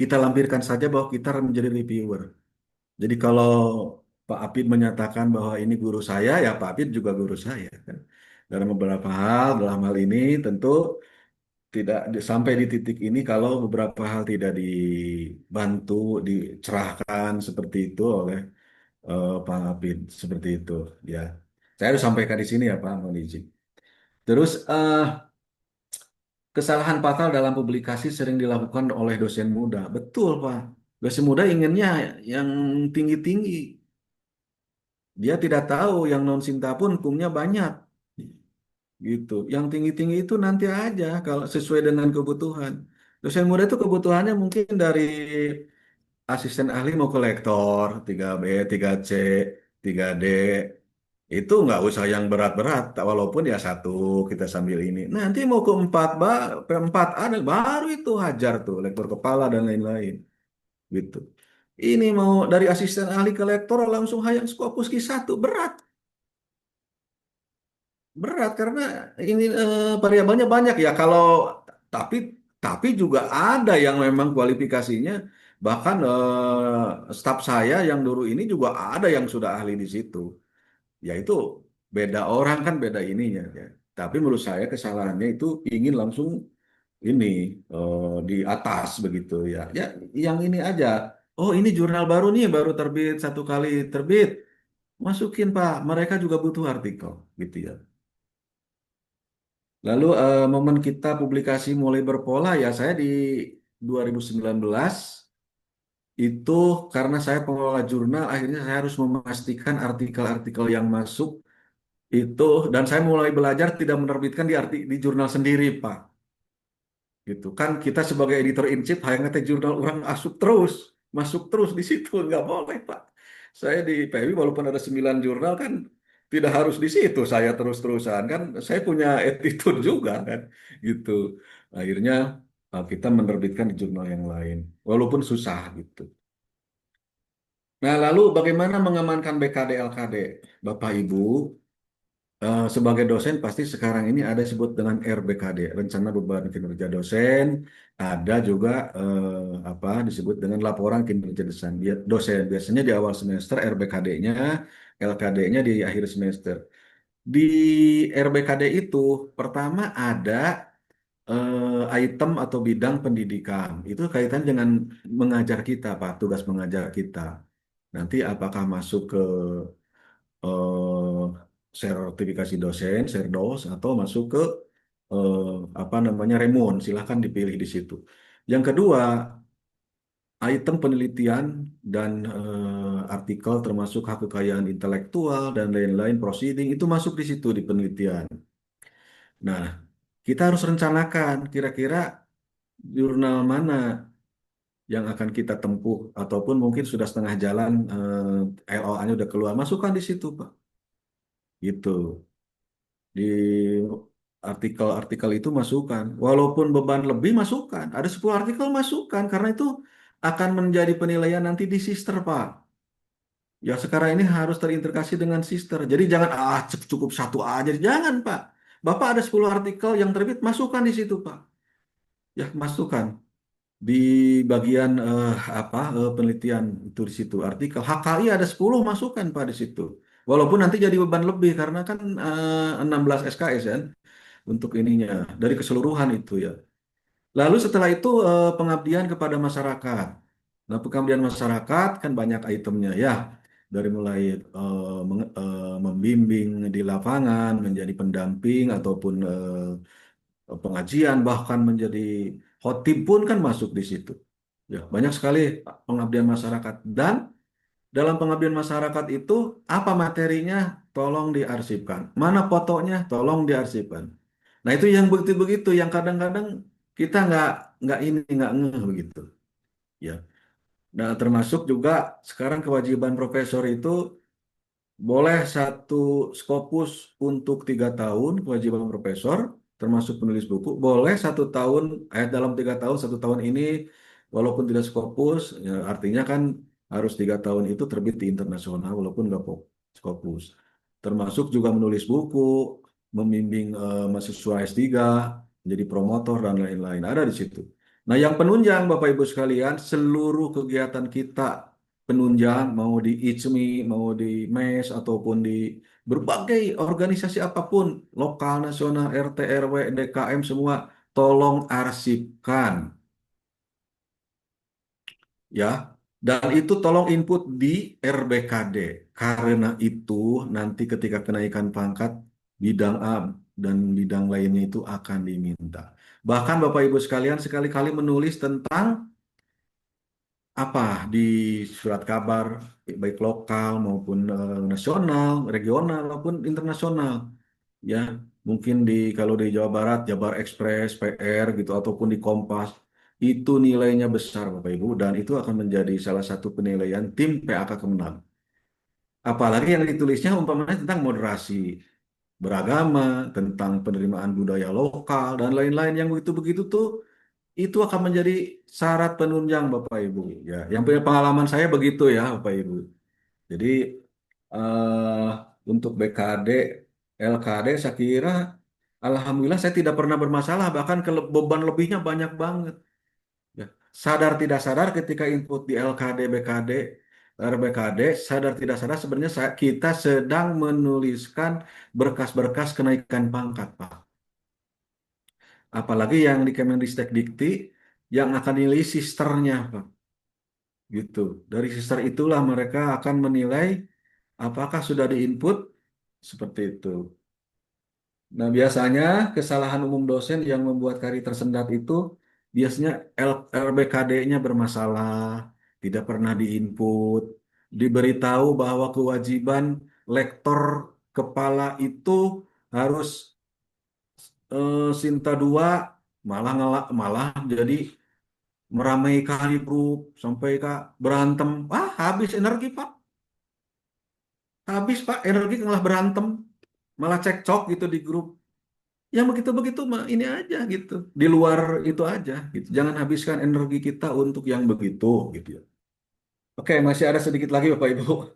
Kita lampirkan saja bahwa kita menjadi reviewer. Jadi kalau Pak Apit menyatakan bahwa ini guru saya, ya Pak Apit juga guru saya kan. Dalam beberapa hal, dalam hal ini tentu tidak sampai di titik ini kalau beberapa hal tidak dibantu, dicerahkan seperti itu oleh Pak Apit seperti itu ya. Saya harus sampaikan di sini ya Pak, mohon izin. Terus kesalahan fatal dalam publikasi sering dilakukan oleh dosen muda. Betul Pak. Dosen muda inginnya yang tinggi-tinggi. Dia tidak tahu yang non Sinta pun hukumnya banyak gitu. Yang tinggi-tinggi itu nanti aja kalau sesuai dengan kebutuhan. Dosen muda itu kebutuhannya mungkin dari asisten ahli mau ke lektor 3B, 3C, 3D. Itu nggak usah yang berat-berat, walaupun ya satu kita sambil ini. Nanti mau ke 4 ada baru itu hajar tuh lektor kepala dan lain-lain gitu. Ini mau dari asisten ahli ke lektor langsung hayang Scopus Q1 berat. Berat karena ini variabelnya banyak ya. Kalau tapi tapi juga ada yang memang kualifikasinya bahkan staf saya yang dulu ini juga ada yang sudah ahli di situ. Ya itu beda orang kan beda ininya ya. Tapi menurut saya kesalahannya itu ingin langsung ini di atas begitu ya. Ya yang ini aja. Oh ini jurnal baru nih baru terbit 1 kali terbit. Masukin Pak. Mereka juga butuh artikel gitu ya. Lalu momen kita publikasi mulai berpola ya saya di 2019 itu karena saya pengelola jurnal akhirnya saya harus memastikan artikel-artikel yang masuk itu dan saya mulai belajar tidak menerbitkan di jurnal sendiri Pak. Gitu kan kita sebagai editor in chief hanya ngetek jurnal orang masuk terus di situ nggak boleh Pak. Saya di PWI walaupun ada 9 jurnal kan tidak harus di situ saya terus-terusan kan saya punya attitude juga kan gitu. Akhirnya kita menerbitkan di jurnal yang lain walaupun susah gitu. Nah, lalu bagaimana mengamankan BKD LKD? Bapak Ibu, sebagai dosen pasti sekarang ini ada disebut dengan RBKD, Rencana Beban Kinerja Dosen, ada juga apa disebut dengan laporan kinerja dosen. Dosen biasanya di awal semester RBKD-nya, LKD-nya di akhir semester. Di RBKD itu pertama ada item atau bidang pendidikan. Itu kaitan dengan mengajar kita, Pak, tugas mengajar kita. Nanti apakah masuk ke eh, sertifikasi dosen, serdos, atau masuk ke eh, apa namanya remun, silahkan dipilih di situ. Yang kedua, item penelitian dan artikel termasuk hak kekayaan intelektual dan lain-lain proceeding itu masuk di situ di penelitian. Nah, kita harus rencanakan kira-kira jurnal mana yang akan kita tempuh ataupun mungkin sudah setengah jalan LOA-nya udah keluar, masukkan di situ, Pak. Gitu. Di artikel-artikel itu masukkan. Walaupun beban lebih masukkan. Ada 10 artikel masukkan karena itu akan menjadi penilaian nanti di sister, Pak. Ya sekarang ini harus terintegrasi dengan sister. Jadi jangan cukup satu aja. Jangan, Pak. Bapak ada 10 artikel yang terbit, masukkan di situ, Pak. Ya, masukkan di bagian penelitian itu di situ. Artikel HKI ada 10 masukkan, Pak, di situ. Walaupun nanti jadi beban lebih karena kan 16 SKS kan untuk ininya dari keseluruhan itu ya. Lalu setelah itu pengabdian kepada masyarakat. Nah, pengabdian masyarakat kan banyak itemnya ya. Dari mulai membimbing di lapangan, menjadi pendamping ataupun pengajian, bahkan menjadi khotib pun kan masuk di situ. Ya, banyak sekali pengabdian masyarakat. Dan dalam pengabdian masyarakat itu apa materinya? Tolong diarsipkan. Mana fotonya? Tolong diarsipkan. Nah, itu yang begitu-begitu yang kadang-kadang kita nggak ini nggak ngeh begitu. Ya. Nah, termasuk juga sekarang kewajiban profesor itu boleh satu Scopus untuk 3 tahun kewajiban profesor, termasuk penulis buku. Boleh 1 tahun, dalam 3 tahun, 1 tahun ini walaupun tidak Scopus, ya, artinya kan harus 3 tahun itu terbit di internasional walaupun nggak Scopus. Termasuk juga menulis buku, membimbing mahasiswa S3, menjadi promotor dan lain-lain. Ada di situ. Nah, yang penunjang Bapak Ibu sekalian, seluruh kegiatan kita penunjang mau di ICMI, mau di MES ataupun di berbagai organisasi apapun, lokal, nasional, RT, RW, DKM semua tolong arsipkan ya. Dan itu tolong input di RBKD karena itu nanti ketika kenaikan pangkat bidang A dan bidang lainnya itu akan diminta. Bahkan Bapak Ibu sekalian sekali-kali menulis tentang apa di surat kabar baik lokal maupun nasional, regional maupun internasional ya. Mungkin di kalau di Jawa Barat Jabar Express, PR gitu ataupun di Kompas itu nilainya besar Bapak Ibu dan itu akan menjadi salah satu penilaian tim PAK Kemenang. Apalagi yang ditulisnya umpamanya tentang moderasi beragama, tentang penerimaan budaya lokal dan lain-lain yang begitu-begitu tuh itu akan menjadi syarat penunjang Bapak Ibu ya. Yang punya pengalaman saya begitu ya Bapak Ibu. Jadi eh, untuk BKD, LKD saya kira alhamdulillah saya tidak pernah bermasalah bahkan beban lebihnya banyak banget ya. Sadar tidak sadar ketika input di LKD, BKD, RBKD, sadar tidak sadar sebenarnya kita sedang menuliskan berkas-berkas kenaikan pangkat, Pak. Apalagi yang di Kemendikbud Dikti yang akan nilai sisternya, Pak. Gitu. Dari sister itulah mereka akan menilai apakah sudah diinput seperti itu. Nah, biasanya kesalahan umum dosen yang membuat kari tersendat itu biasanya RBKD-nya bermasalah, tidak pernah diinput, diberitahu bahwa kewajiban lektor kepala itu harus Sinta 2 malah jadi meramai kali grup sampai Kak berantem. Habis energi, Pak. Habis, Pak, energi malah berantem, malah cekcok gitu di grup. Yang begitu-begitu mah ini aja gitu. Di luar itu aja gitu. Jangan habiskan energi kita untuk yang begitu gitu ya. Oke, masih ada sedikit lagi Bapak Ibu.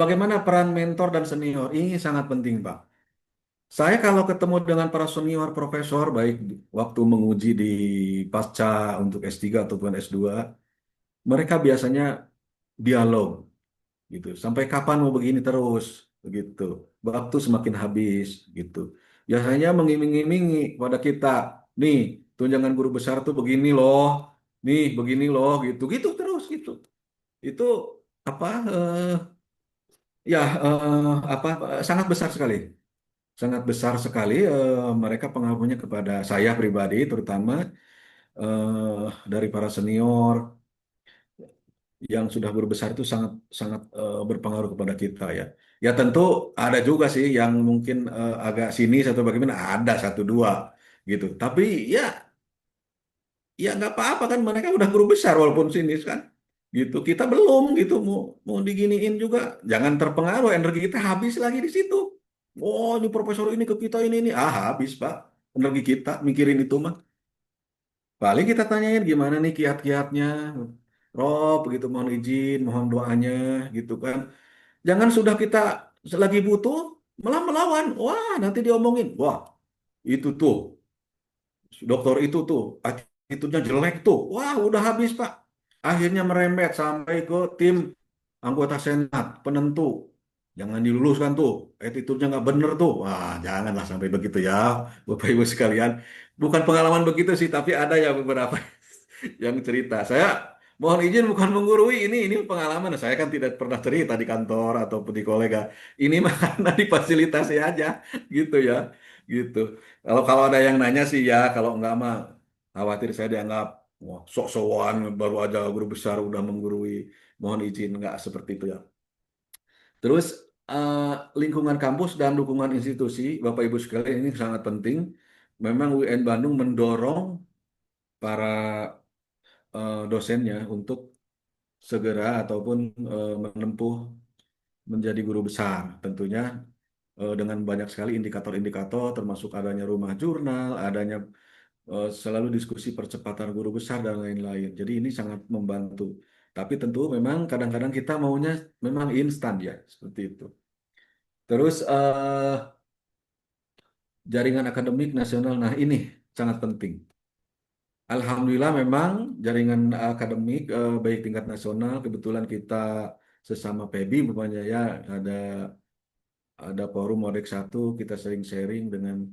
Bagaimana peran mentor dan senior? Ini sangat penting, Pak. Saya kalau ketemu dengan para senior profesor, baik waktu menguji di pasca untuk S3 ataupun S2, mereka biasanya dialog gitu. Sampai kapan mau begini terus begitu. Waktu semakin habis gitu. Biasanya mengiming-imingi pada kita, nih tunjangan guru besar tuh begini loh, nih begini loh gitu. Gitu terus gitu. Itu apa ya apa sangat besar sekali. Sangat besar sekali mereka pengaruhnya kepada saya pribadi terutama dari para senior yang sudah berbesar itu sangat sangat berpengaruh kepada kita ya. Ya tentu ada juga sih yang mungkin agak sinis atau bagaimana ada satu dua gitu. Tapi ya ya nggak apa-apa kan mereka udah guru besar walaupun sinis kan gitu kita belum gitu mau mau diginiin juga jangan terpengaruh energi kita habis lagi di situ. Oh ini profesor ini ke kita ini habis Pak energi kita mikirin itu mah paling kita tanyain gimana nih kiat-kiatnya Rob gitu mohon izin mohon doanya gitu kan jangan sudah kita lagi butuh malah melawan wah nanti diomongin wah itu tuh dokter itu tuh attitude-nya jelek tuh. Wah, udah habis, Pak. Akhirnya merembet sampai ke tim anggota Senat, penentu. Jangan diluluskan tuh. Attitude-nya nggak bener tuh. Wah, janganlah sampai begitu ya, Bapak Ibu sekalian. Bukan pengalaman begitu sih, tapi ada ya beberapa yang cerita. Saya mohon izin bukan menggurui ini pengalaman. Saya kan tidak pernah cerita di kantor ataupun di kolega. Ini mah karena difasilitasi aja gitu ya. Gitu. Kalau kalau ada yang nanya sih ya, kalau enggak mah khawatir saya dianggap wah, sok-sokan baru aja guru besar udah menggurui. Mohon izin enggak seperti itu ya. Terus eh, lingkungan kampus dan dukungan institusi, Bapak Ibu sekalian ini sangat penting. Memang UIN Bandung mendorong para dosennya untuk segera ataupun menempuh menjadi guru besar. Tentunya dengan banyak sekali indikator-indikator termasuk adanya rumah jurnal, adanya selalu diskusi percepatan guru besar dan lain-lain. Jadi ini sangat membantu. Tapi tentu memang kadang-kadang kita maunya memang instan ya, seperti itu. Terus jaringan akademik nasional, nah ini sangat penting. Alhamdulillah memang jaringan akademik baik tingkat nasional kebetulan kita sesama PEBI umpamanya ya ada forum Wadek satu kita sering sharing dengan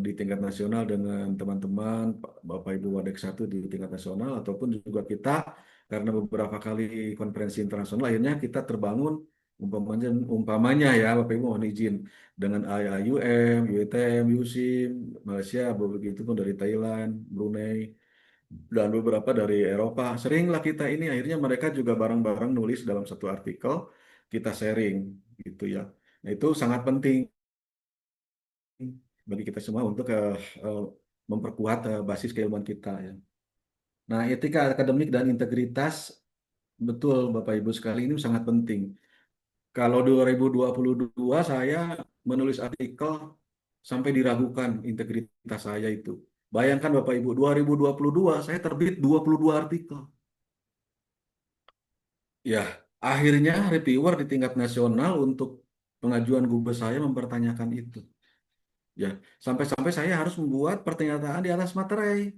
di tingkat nasional dengan teman-teman Bapak Ibu Wadek satu di tingkat nasional ataupun juga kita karena beberapa kali konferensi internasional akhirnya kita terbangun umpamanya ya Bapak Ibu mohon izin dengan IAIUM, UITM, USIM, Malaysia begitu pun dari Thailand, Brunei dan beberapa dari Eropa. Seringlah kita ini akhirnya mereka juga bareng-bareng nulis dalam satu artikel kita sharing gitu ya. Nah, itu sangat penting bagi kita semua untuk memperkuat basis keilmuan kita ya. Nah, etika akademik dan integritas betul Bapak Ibu sekali ini sangat penting. Kalau 2022 saya menulis artikel sampai diragukan integritas saya itu. Bayangkan Bapak Ibu, 2022 saya terbit 22 artikel. Ya, akhirnya reviewer di tingkat nasional untuk pengajuan gubes saya mempertanyakan itu. Ya, sampai-sampai saya harus membuat pernyataan di atas materai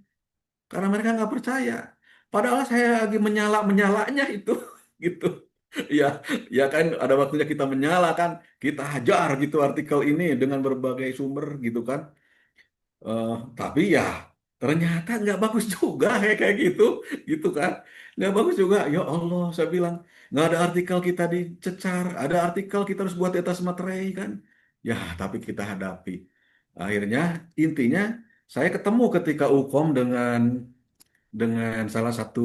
karena mereka nggak percaya. Padahal saya lagi menyala-menyalanya itu, gitu. Ya, ya kan ada waktunya kita menyalakan, kita hajar gitu artikel ini dengan berbagai sumber gitu kan. Eh, tapi ya ternyata nggak bagus juga kayak kayak gitu, gitu kan. Nggak bagus juga. Ya Allah, saya bilang nggak ada artikel kita dicecar, ada artikel kita harus buat di atas materai kan. Ya, tapi kita hadapi. Akhirnya intinya saya ketemu ketika Ukom dengan salah satu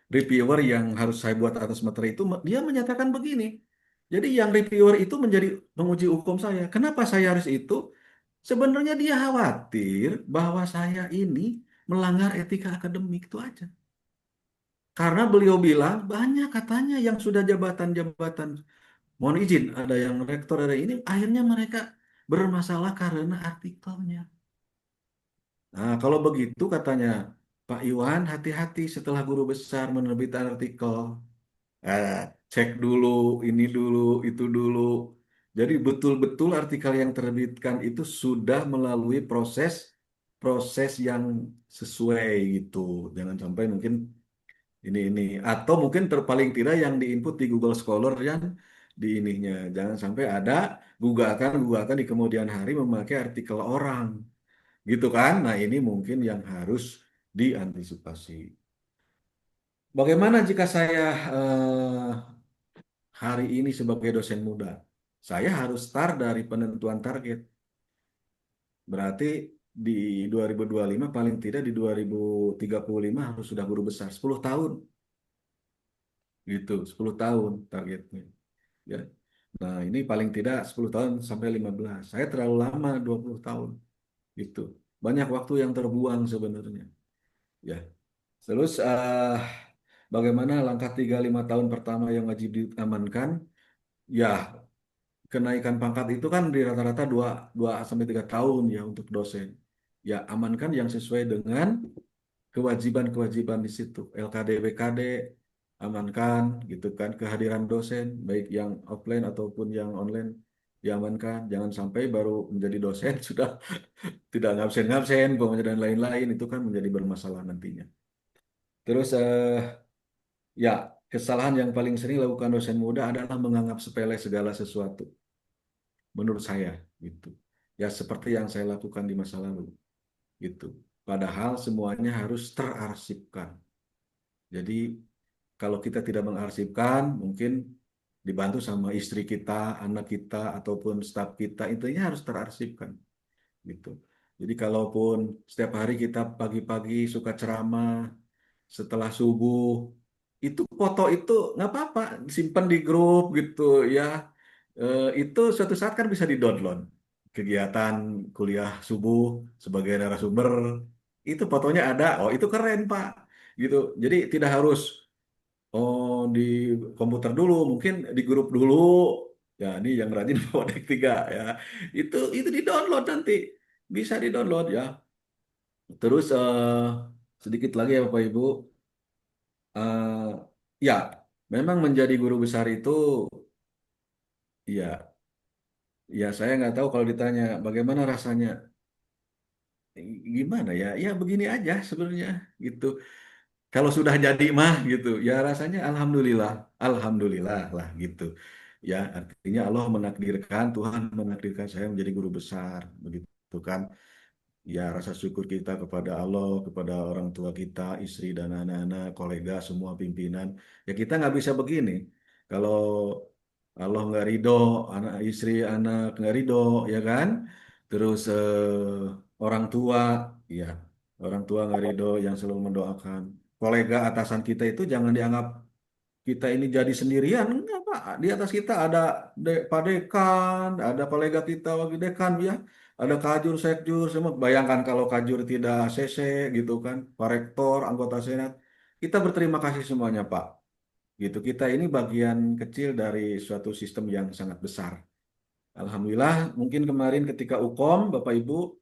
reviewer yang harus saya buat atas materi itu, dia menyatakan begini. Jadi yang reviewer itu menjadi penguji hukum saya. Kenapa saya harus itu? Sebenarnya dia khawatir bahwa saya ini melanggar etika akademik itu aja. Karena beliau bilang banyak katanya yang sudah jabatan-jabatan. Mohon izin, ada yang rektor, ada ini. Akhirnya mereka bermasalah karena artikelnya. Nah, kalau begitu katanya Pak Iwan, hati-hati setelah guru besar menerbitkan artikel. Eh, cek dulu, ini dulu, itu dulu. Jadi betul-betul artikel yang terbitkan itu sudah melalui proses proses yang sesuai gitu. Jangan sampai mungkin ini atau mungkin terpaling tidak yang diinput di Google Scholar yang di ininya. Jangan sampai ada gugatan di kemudian hari memakai artikel orang, gitu kan? Nah, ini mungkin yang harus diantisipasi. Bagaimana jika saya hari ini sebagai dosen muda? Saya harus start dari penentuan target. Berarti di 2025 paling tidak di 2035 harus sudah guru besar 10 tahun gitu, 10 tahun targetnya. Ya. Nah, ini paling tidak 10 tahun sampai 15. Saya terlalu lama 20 tahun gitu. Banyak waktu yang terbuang sebenarnya. Ya. Terus bagaimana langkah 3 5 tahun pertama yang wajib diamankan? Ya, kenaikan pangkat itu kan di rata-rata 2 2 sampai 3 tahun ya untuk dosen. Ya, amankan yang sesuai dengan kewajiban-kewajiban di situ. LKD, BKD, amankan gitu kan. Kehadiran dosen, baik yang offline ataupun yang online, diamankan. Jangan sampai baru menjadi dosen sudah tidak ngabsen-ngabsen, pokoknya dan lain-lain. Itu kan menjadi bermasalah nantinya. Terus ya, kesalahan yang paling sering dilakukan dosen muda adalah menganggap sepele segala sesuatu, menurut saya gitu. Ya seperti yang saya lakukan di masa lalu gitu. Padahal semuanya harus terarsipkan. Jadi kalau kita tidak mengarsipkan, mungkin dibantu sama istri kita, anak kita, ataupun staf kita, intinya harus terarsipkan gitu. Jadi kalaupun setiap hari kita pagi-pagi suka ceramah, setelah subuh, itu foto itu nggak apa-apa, simpan di grup gitu ya. Itu suatu saat kan bisa di-download. Kegiatan kuliah subuh sebagai narasumber, itu fotonya ada, oh itu keren Pak. Gitu. Jadi tidak harus di komputer dulu, mungkin di grup dulu. Ya, ini yang rajin bawa Deck 3 ya. Itu di-download nanti. Bisa di-download ya. Terus sedikit lagi ya Bapak Ibu. Ya, memang menjadi guru besar itu, ya, ya saya nggak tahu kalau ditanya bagaimana rasanya, gimana ya, ya begini aja sebenarnya gitu. Kalau sudah jadi mah gitu, ya rasanya alhamdulillah, alhamdulillah lah gitu. Ya, artinya Allah menakdirkan, Tuhan menakdirkan saya menjadi guru besar, begitu kan. Ya, rasa syukur kita kepada Allah, kepada orang tua kita, istri dan anak-anak, kolega, semua pimpinan. Ya kita nggak bisa begini. Kalau Allah nggak ridho, anak istri, anak nggak ridho, ya kan? Terus orang tua, ya orang tua nggak ridho yang selalu mendoakan. Kolega atasan kita itu jangan dianggap kita ini jadi sendirian. Enggak, Pak. Di atas kita ada Pak Dekan, ada kolega kita wakil dekan ya, ada Kajur, Sekjur, semua. Bayangkan kalau Kajur tidak CC gitu kan, Pak Rektor, anggota Senat. Kita berterima kasih semuanya, Pak. Gitu. Kita ini bagian kecil dari suatu sistem yang sangat besar. Alhamdulillah, mungkin kemarin ketika UKOM, Bapak Ibu,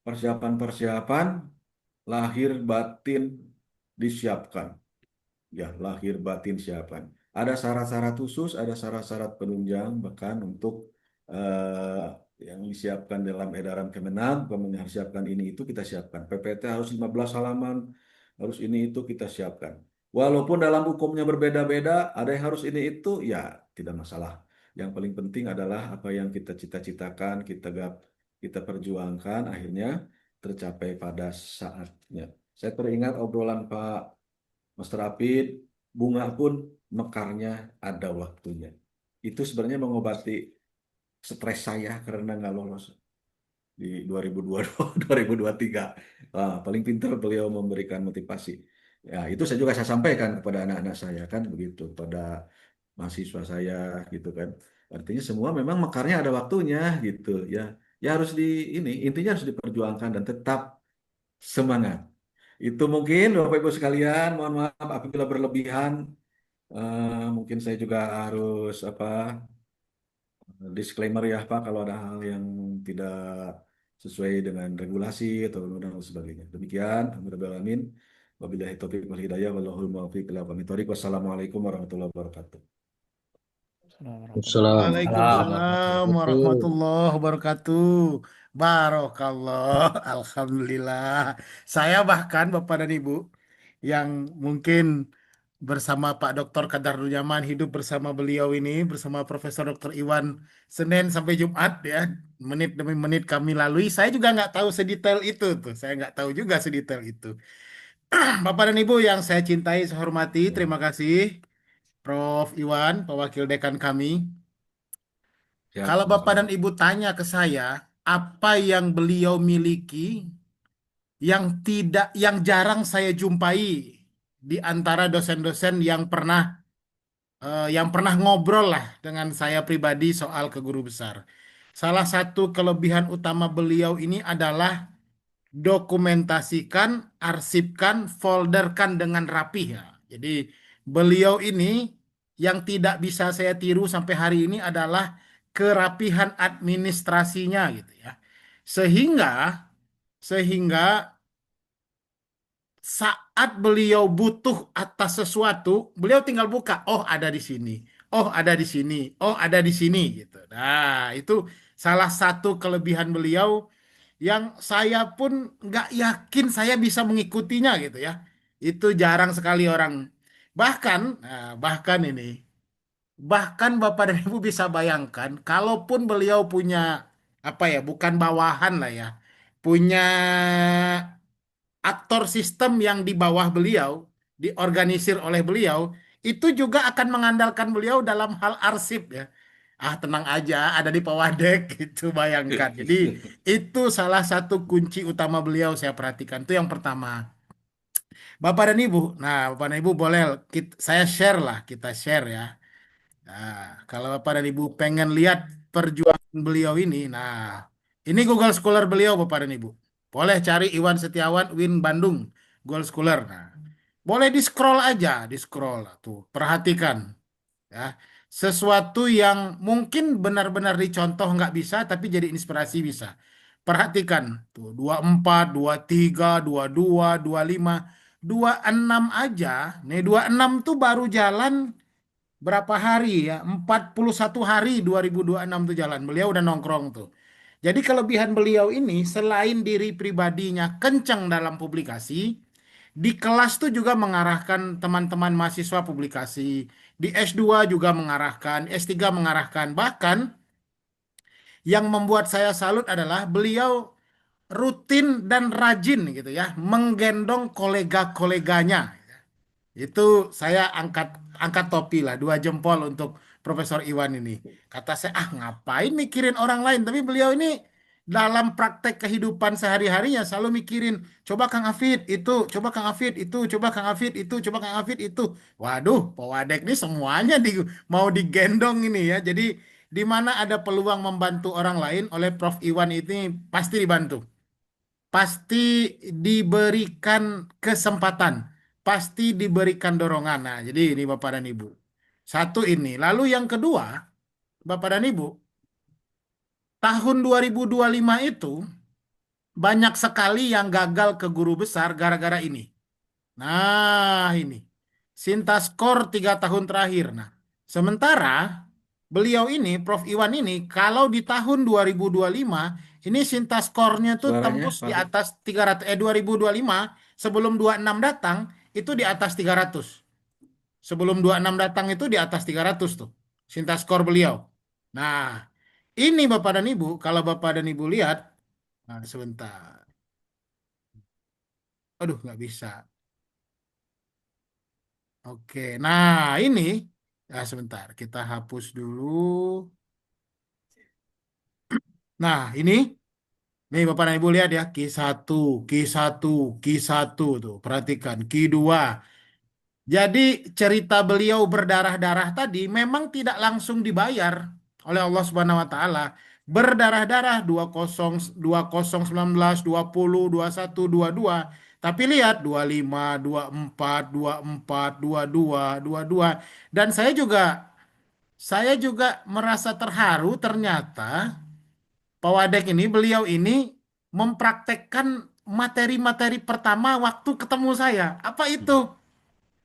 persiapan-persiapan lahir batin disiapkan. Ya, lahir batin siapan. Ada syarat-syarat khusus, ada syarat-syarat penunjang, bahkan untuk eh, yang disiapkan dalam edaran Kemenag, Kemenag harus siapkan ini itu kita siapkan. PPT harus 15 halaman, harus ini itu kita siapkan. Walaupun dalam hukumnya berbeda-beda, ada yang harus ini itu, ya tidak masalah. Yang paling penting adalah apa yang kita cita-citakan, kita perjuangkan, akhirnya tercapai pada saatnya. Saya teringat obrolan Pak Mas Rapid, bunga pun mekarnya ada waktunya. Itu sebenarnya mengobati stres saya karena nggak lolos di 2022, 2023. Paling pintar beliau memberikan motivasi. Ya, itu saya juga saya sampaikan kepada anak-anak saya kan begitu, pada mahasiswa saya gitu kan. Artinya semua memang mekarnya ada waktunya gitu ya. Ya harus ini intinya harus diperjuangkan dan tetap semangat. Itu mungkin Bapak Ibu sekalian, mohon maaf apabila berlebihan. Mungkin saya juga harus disclaimer ya Pak kalau ada hal yang tidak sesuai dengan regulasi atau undang dan sebagainya. Demikian, Alhamdulillah. Wabillahi taufiq wal hidayah wallahul muwaffiq ila aqwamit thoriq. Wassalamualaikum warahmatullahi wabarakatuh. Assalamualaikum warahmatullahi Waalaikumsalam wabarakatuh. warahmatullahi wabarakatuh. Barokallah. Alhamdulillah. Saya bahkan Bapak dan Ibu yang mungkin bersama Pak Dr. Kadar Nyaman hidup bersama beliau ini bersama Profesor Dr. Iwan Senin sampai Jumat ya, menit demi menit kami lalui. Saya juga nggak tahu sedetail itu tuh. Saya nggak tahu juga sedetail itu. Bapak dan Ibu yang saya cintai, saya hormati, terima kasih Prof. Iwan, Wakil Dekan kami. Siap, Kalau Bapak dan sama-sama. Ibu tanya ke saya, apa yang beliau miliki yang tidak, yang jarang saya jumpai di antara dosen-dosen yang pernah ngobrol lah dengan saya pribadi soal ke guru besar. Salah satu kelebihan utama beliau ini adalah dokumentasikan, arsipkan, folderkan dengan rapi ya. Jadi beliau ini yang tidak bisa saya tiru sampai hari ini adalah kerapihan administrasinya gitu ya. Sehingga sehingga saat beliau butuh atas sesuatu, beliau tinggal buka, oh ada di sini, oh ada di sini, oh ada di sini gitu. Nah, itu salah satu kelebihan beliau yang saya pun nggak yakin saya bisa mengikutinya gitu ya. Itu jarang sekali orang. Bahkan, bahkan ini, bahkan Bapak dan Ibu bisa bayangkan, kalaupun beliau punya apa ya, bukan bawahan lah ya, punya aktor sistem yang di bawah beliau, diorganisir oleh beliau, itu juga akan mengandalkan beliau dalam hal arsip ya. Ah, tenang aja, ada di Pawadek itu bayangkan. Jadi itu salah satu kunci utama beliau saya perhatikan. Itu yang pertama. Bapak dan Ibu, nah Bapak dan Ibu boleh saya share lah, kita share ya. Nah, kalau Bapak dan Ibu pengen lihat perjuangan beliau ini, nah ini Google Scholar beliau Bapak dan Ibu. Boleh cari Iwan Setiawan Win Bandung Google Scholar. Nah, boleh di scroll aja, di scroll tuh, perhatikan ya. Sesuatu yang mungkin benar-benar dicontoh nggak bisa, tapi jadi inspirasi bisa. Perhatikan tuh 24, 23, 22, 25, 26 aja. Nih 26 tuh baru jalan berapa hari ya? 41 hari 2026 tuh jalan. Beliau udah nongkrong tuh. Jadi kelebihan beliau ini selain diri pribadinya kencang dalam publikasi, di kelas tuh juga mengarahkan teman-teman mahasiswa publikasi. Di S2 juga mengarahkan, S3 mengarahkan. Bahkan yang membuat saya salut adalah beliau rutin dan rajin gitu ya, menggendong kolega-koleganya. Itu saya angkat angkat topi lah, dua jempol untuk Profesor Iwan ini. Kata saya, ah ngapain mikirin orang lain? Tapi beliau ini dalam praktek kehidupan sehari-harinya selalu mikirin, coba Kang Afid itu, coba Kang Afid itu, coba Kang Afid itu, coba Kang Afid itu. Waduh, Pak Wadek ini semuanya mau digendong ini ya. Jadi di mana ada peluang membantu orang lain oleh Prof Iwan ini pasti dibantu, pasti diberikan kesempatan, pasti diberikan dorongan. Nah, jadi ini Bapak dan Ibu. Satu ini. Lalu yang kedua, Bapak dan Ibu, tahun 2025 itu banyak sekali yang gagal ke guru besar gara-gara ini. Nah, ini. Sintaskor 3 tahun terakhir. Nah, sementara beliau ini, Prof. Iwan ini, kalau di tahun 2025, ini Sintaskornya tuh Suaranya tembus di Pak. atas 300, 2025, sebelum 26 datang, itu di atas 300. Sebelum 26 datang itu di atas 300 tuh, Sintaskor beliau. Nah, ini Bapak dan Ibu, kalau Bapak dan Ibu lihat, nah sebentar. Aduh, nggak bisa. Oke, nah ini, ya sebentar, kita hapus dulu. Nah, ini, nih Bapak dan Ibu lihat ya, Q1, Q1, Q1 tuh, perhatikan, Q2. Jadi cerita beliau berdarah-darah tadi memang tidak langsung dibayar oleh Allah Subhanahu wa taala. Berdarah-darah 20 20 19 20 21 22. Tapi lihat 25, 24, 24, 22, 22. Dan saya juga merasa terharu ternyata Pak Wadek ini beliau ini mempraktekkan materi-materi pertama waktu ketemu saya. Apa itu?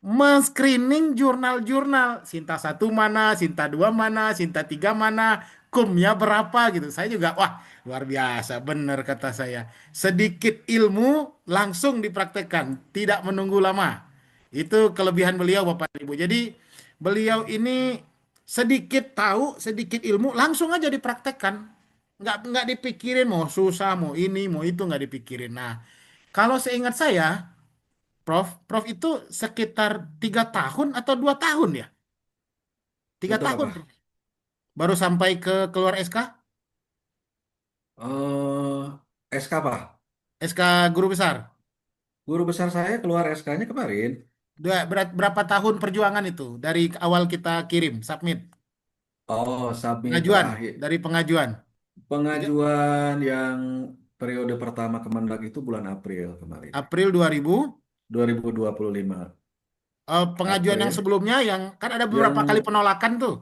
Men-screening jurnal-jurnal. Sinta satu mana, Sinta dua mana, Sinta tiga mana, kumnya berapa gitu. Saya juga, wah luar biasa, benar kata saya. Sedikit ilmu langsung dipraktekkan, tidak menunggu lama. Itu kelebihan beliau Bapak Ibu. Jadi beliau ini sedikit tahu, sedikit ilmu, langsung aja dipraktekkan. Nggak dipikirin mau susah, mau ini, mau itu, nggak dipikirin. Nah, kalau seingat saya, Prof itu sekitar 3 tahun atau 2 tahun ya? Tiga Untuk tahun, apa? Prof. Baru sampai ke keluar SK, SK Pak. SK guru besar. Guru besar saya keluar SK-nya kemarin. Berapa tahun perjuangan itu dari awal kita kirim, submit, Oh, submit pengajuan, terakhir. dari pengajuan. Tiga, Pengajuan yang periode pertama Kemendag itu bulan April kemarin. April 2000. 2025 Pengajuan yang April. sebelumnya yang kan ada Yang beberapa kali penolakan tuh.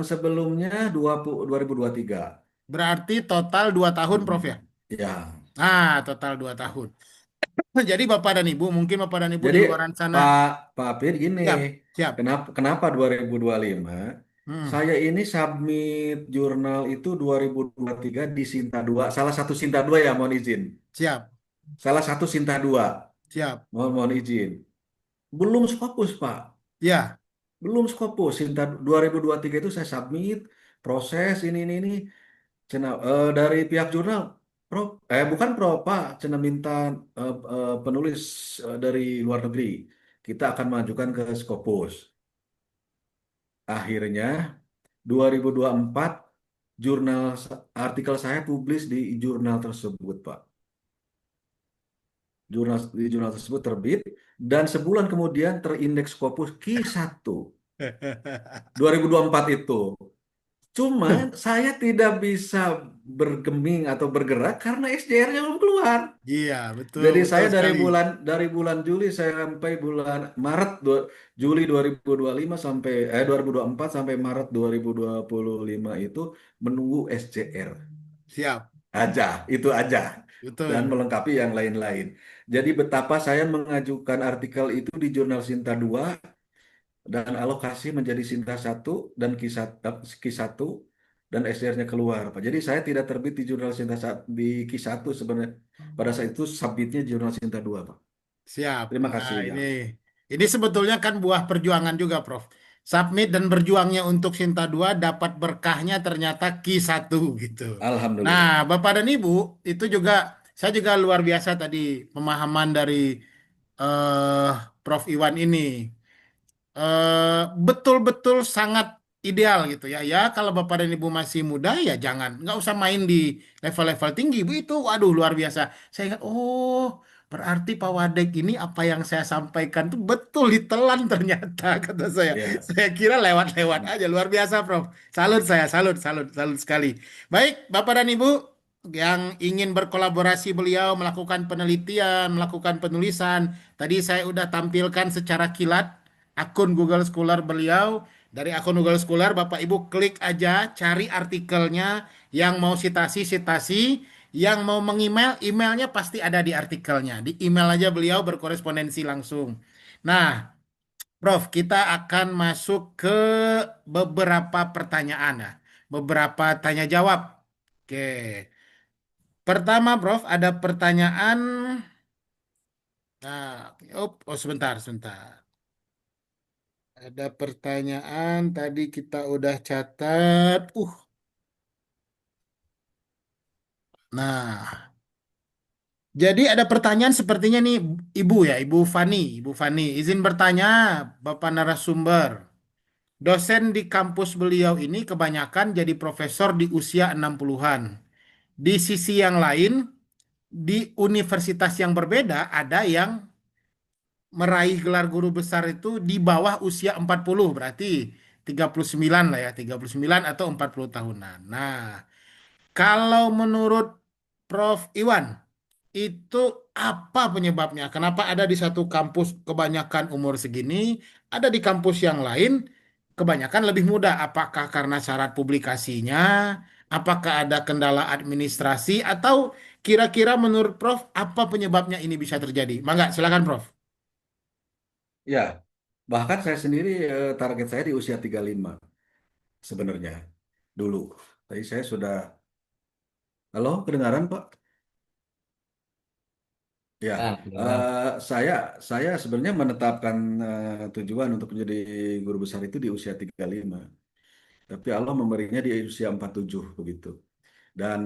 sebelumnya 2023. Berarti total 2 tahun, Prof ya? Ya. Ah, total 2 tahun. Jadi Bapak dan Ibu, mungkin Bapak dan Ibu di Jadi luaran sana, Pak Pak Apir gini, siap, siap. kenapa 2025? Hmm, Saya ini submit jurnal itu 2023 di Sinta 2, salah satu Sinta 2 ya, mohon izin. siap, Salah satu Sinta 2, siap. mohon izin. Belum Scopus, Pak. Ya, Belum Scopus. Sinta 2023 itu saya submit, proses ini. Dari pihak jurnal, Pro, bukan Pro, Pak, Cina minta penulis dari luar negeri. Kita akan mengajukan ke Scopus. Akhirnya 2024 jurnal artikel saya publis di jurnal tersebut, Pak. Jurnal tersebut terbit dan sebulan kemudian terindeks Scopus Q1 2024 itu. Cuman saya tidak bisa bergeming atau bergerak karena SJR-nya belum keluar. iya, betul, Jadi betul saya sekali. dari bulan Juli saya sampai bulan Maret Juli 2025 sampai 2024 sampai Maret 2025 itu menunggu SCR Siap, aja, itu aja dan betul. melengkapi yang lain-lain. Jadi betapa saya mengajukan artikel itu di Jurnal Sinta 2 dan alokasi menjadi Sinta 1 dan Q1 dan SDR-nya keluar, Pak. Jadi saya tidak terbit di Jurnal Sinta di Q1 sebenarnya. Pada saat itu submitnya Jurnal Sinta 2, Pak. Siap. Terima Nah, kasih ya. ini sebetulnya kan buah perjuangan juga, Prof. Submit dan berjuangnya untuk Sinta 2 dapat berkahnya ternyata Q1 gitu. Nah, Alhamdulillah. Bapak dan Ibu, itu juga saya juga luar biasa tadi pemahaman dari eh Prof Iwan ini betul-betul sangat ideal gitu ya. Ya kalau Bapak dan Ibu masih muda ya jangan nggak usah main di level-level tinggi. Bu itu waduh luar biasa. Saya ingat oh berarti Pak Wadek ini apa yang saya sampaikan tuh betul ditelan ternyata kata saya. Ya. Saya kira lewat-lewat aja luar biasa Prof. Salut saya salut sekali. Baik Bapak dan Ibu yang ingin berkolaborasi beliau melakukan penelitian, melakukan penulisan. Tadi saya udah tampilkan secara kilat akun Google Scholar beliau. Dari akun Google Scholar, Bapak Ibu klik aja, cari artikelnya. Yang mau sitasi, yang mau mengemail, emailnya pasti ada di artikelnya. Di email aja beliau berkorespondensi langsung. Nah, Prof, kita akan masuk ke beberapa pertanyaan ya. Beberapa tanya jawab. Oke. Pertama, Prof, ada pertanyaan. Nah, oh sebentar. Ada pertanyaan tadi kita udah catat. Nah, jadi ada pertanyaan sepertinya nih Ibu ya, Ibu Fani. Ibu Fani, izin bertanya Bapak narasumber. Dosen di kampus beliau ini kebanyakan jadi profesor di usia 60-an. Di sisi yang lain, di universitas yang berbeda ada yang meraih gelar guru besar itu di bawah usia 40, berarti 39 lah ya, 39 atau 40 tahunan. Nah, kalau menurut Prof. Iwan, itu apa penyebabnya? Kenapa ada di satu kampus kebanyakan umur segini, ada di kampus yang lain kebanyakan lebih muda? Apakah karena syarat publikasinya? Apakah ada kendala administrasi? Atau kira-kira menurut Prof, apa penyebabnya ini bisa terjadi? Mangga, silakan Prof. Ya, bahkan saya sendiri target saya di usia 35 sebenarnya dulu. Tadi saya sudah, halo, kedengaran Pak? Ya, Ah, eh, kedengeran. saya saya sebenarnya menetapkan tujuan untuk menjadi guru besar itu di usia 35. Tapi Allah memberinya di usia 47 begitu. Dan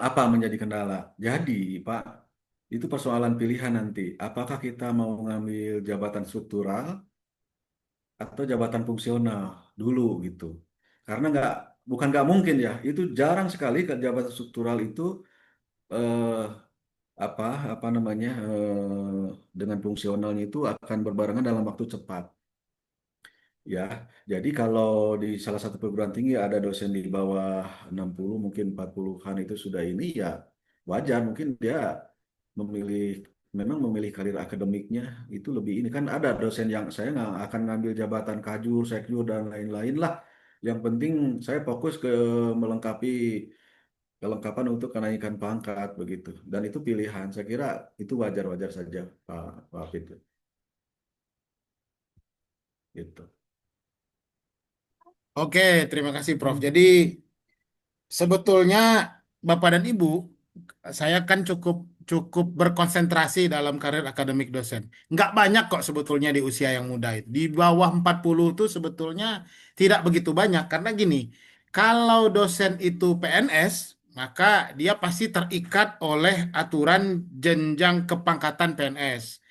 apa menjadi kendala? Jadi, Pak, itu persoalan pilihan nanti. Apakah kita mau ngambil jabatan struktural atau jabatan fungsional dulu gitu? Karena bukan nggak mungkin ya, itu jarang sekali ke jabatan struktural itu eh, apa apa namanya dengan fungsionalnya itu akan berbarengan dalam waktu cepat. Ya, jadi kalau di salah satu perguruan tinggi ada dosen di bawah 60, mungkin 40-an itu sudah ini ya wajar. Mungkin dia memilih, memang memilih karir akademiknya itu lebih ini. Kan ada dosen yang saya nggak akan ngambil jabatan kajur, sekjur, dan lain-lain lah. Yang penting saya fokus ke melengkapi kelengkapan untuk kenaikan pangkat begitu. Dan itu pilihan. Saya kira itu wajar-wajar saja, Pak Fit. Gitu. Oke, terima kasih Prof. Jadi sebetulnya Bapak dan Ibu, saya kan cukup cukup berkonsentrasi dalam karir akademik dosen. Nggak banyak kok sebetulnya di usia yang muda itu. Di bawah 40 itu sebetulnya tidak begitu banyak. Karena gini, kalau dosen itu PNS, maka dia pasti terikat oleh aturan jenjang kepangkatan PNS.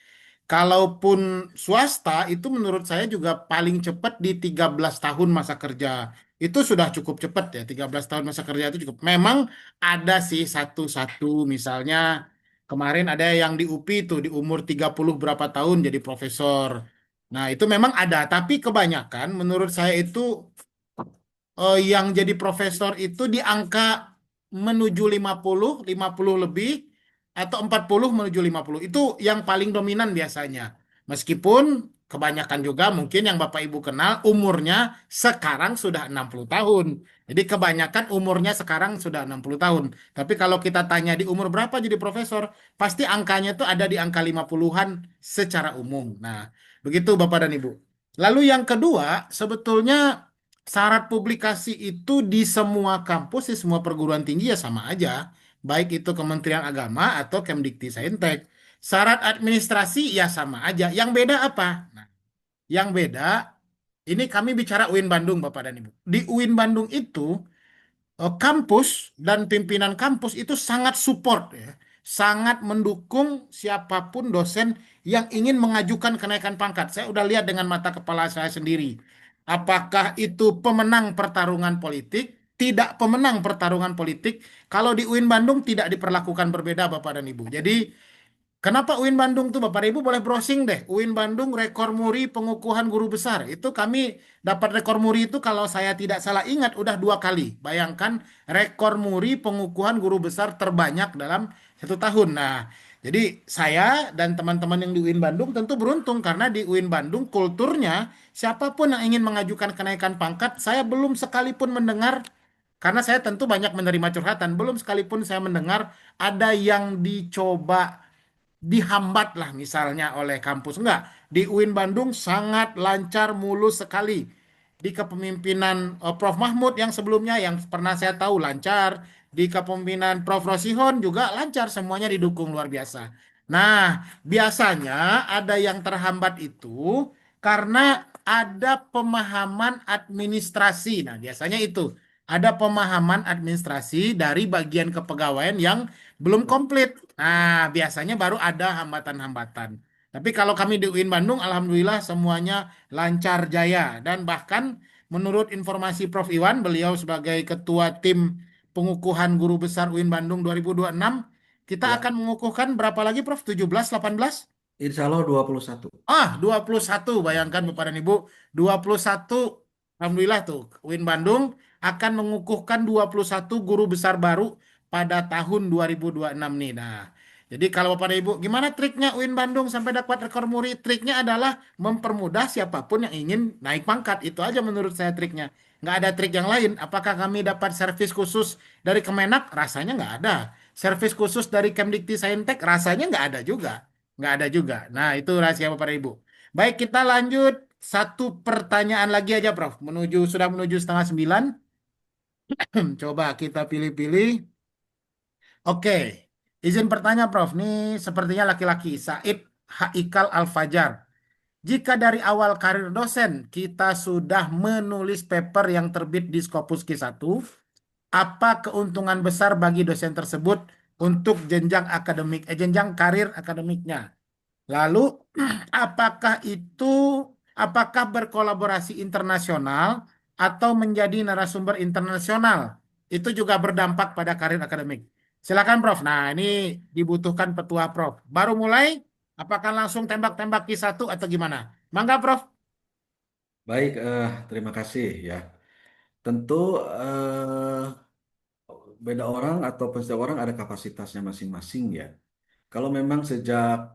Kalaupun swasta itu menurut saya juga paling cepat di 13 tahun masa kerja. Itu sudah cukup cepat ya, 13 tahun masa kerja itu cukup. Memang ada sih satu-satu misalnya kemarin ada yang di UPI itu di umur 30 berapa tahun jadi profesor. Nah, itu memang ada, tapi kebanyakan menurut saya itu yang jadi profesor itu di angka menuju 50 lebih, atau 40 menuju 50. Itu yang paling dominan biasanya. Meskipun kebanyakan juga mungkin yang Bapak Ibu kenal umurnya sekarang sudah 60 tahun. Jadi kebanyakan umurnya sekarang sudah 60 tahun. Tapi kalau kita tanya di umur berapa jadi profesor, pasti angkanya itu ada di angka 50-an secara umum. Nah, begitu Bapak dan Ibu. Lalu yang kedua, sebetulnya syarat publikasi itu di semua kampus, di semua perguruan tinggi ya sama aja. Baik itu Kementerian Agama atau Kemdikti Syarat administrasi ya sama aja. Yang beda apa? Nah, yang beda, ini kami bicara UIN Bandung, Bapak dan Ibu. Di UIN Bandung itu kampus dan pimpinan kampus itu sangat support ya, sangat mendukung siapapun dosen yang ingin mengajukan kenaikan pangkat. Saya udah lihat dengan mata kepala saya sendiri. Apakah itu pemenang pertarungan politik, tidak pemenang pertarungan politik, kalau di UIN Bandung tidak diperlakukan berbeda Bapak dan Ibu. Jadi kenapa UIN Bandung tuh Bapak Ibu boleh browsing deh. UIN Bandung rekor muri pengukuhan guru besar. Itu kami dapat rekor muri itu kalau saya tidak salah ingat udah 2 kali. Bayangkan rekor muri pengukuhan guru besar terbanyak dalam 1 tahun. Nah, jadi saya dan teman-teman yang di UIN Bandung tentu beruntung karena di UIN Bandung kulturnya siapapun yang ingin mengajukan kenaikan pangkat, saya belum sekalipun mendengar karena saya tentu banyak menerima curhatan, belum sekalipun saya mendengar ada yang dicoba dihambat lah misalnya oleh kampus. Enggak, di UIN Bandung sangat lancar mulus sekali. Di kepemimpinan Prof. Mahmud yang sebelumnya yang pernah saya tahu lancar, di kepemimpinan Prof. Rosihon juga lancar, semuanya didukung luar biasa. Nah, biasanya ada yang terhambat itu karena ada pemahaman administrasi. Nah, biasanya itu ada pemahaman administrasi dari bagian kepegawaian yang belum komplit. Nah, biasanya baru ada hambatan-hambatan. Tapi kalau kami di UIN Bandung, alhamdulillah semuanya lancar jaya. Dan bahkan menurut informasi Prof. Iwan, beliau sebagai ketua tim pengukuhan guru besar UIN Bandung 2026, kita akan Ya, mengukuhkan berapa lagi Prof? 17, 18? insya Allah 21. 21. Bayangkan Bapak dan Ibu, 21. Alhamdulillah tuh, UIN Bandung akan mengukuhkan 21 guru besar baru pada tahun 2026 nih. Nah, jadi kalau Bapak dan Ibu, gimana triknya UIN Bandung sampai dapat rekor muri? Triknya adalah mempermudah siapapun yang ingin naik pangkat. Itu aja menurut saya triknya. Nggak ada trik yang lain. Apakah kami dapat servis khusus dari Kemenak? Rasanya nggak ada. Servis khusus dari Kemdikti Rasanya nggak ada juga. Nggak ada juga. Nah, itu rahasia Bapak dan Ibu. Baik, kita lanjut satu pertanyaan lagi aja, Prof. Sudah menuju setengah 9. Coba kita pilih-pilih. Oke, izin bertanya, Prof. Ini sepertinya laki-laki. Said Haikal Al-Fajar. Jika dari awal karir dosen kita sudah menulis paper yang terbit di Scopus Q1, apa keuntungan besar bagi dosen tersebut untuk jenjang karir akademiknya? Lalu, apakah itu, apakah berkolaborasi internasional atau menjadi narasumber internasional? Itu juga berdampak pada karir akademik. Silakan, Prof. Nah, ini dibutuhkan petua, Prof. Baru mulai, apakah langsung tembak-tembak Q1 atau gimana? Mangga, Prof. Baik, terima kasih ya. Tentu eh, beda orang atau setiap orang ada kapasitasnya masing-masing ya. Kalau memang sejak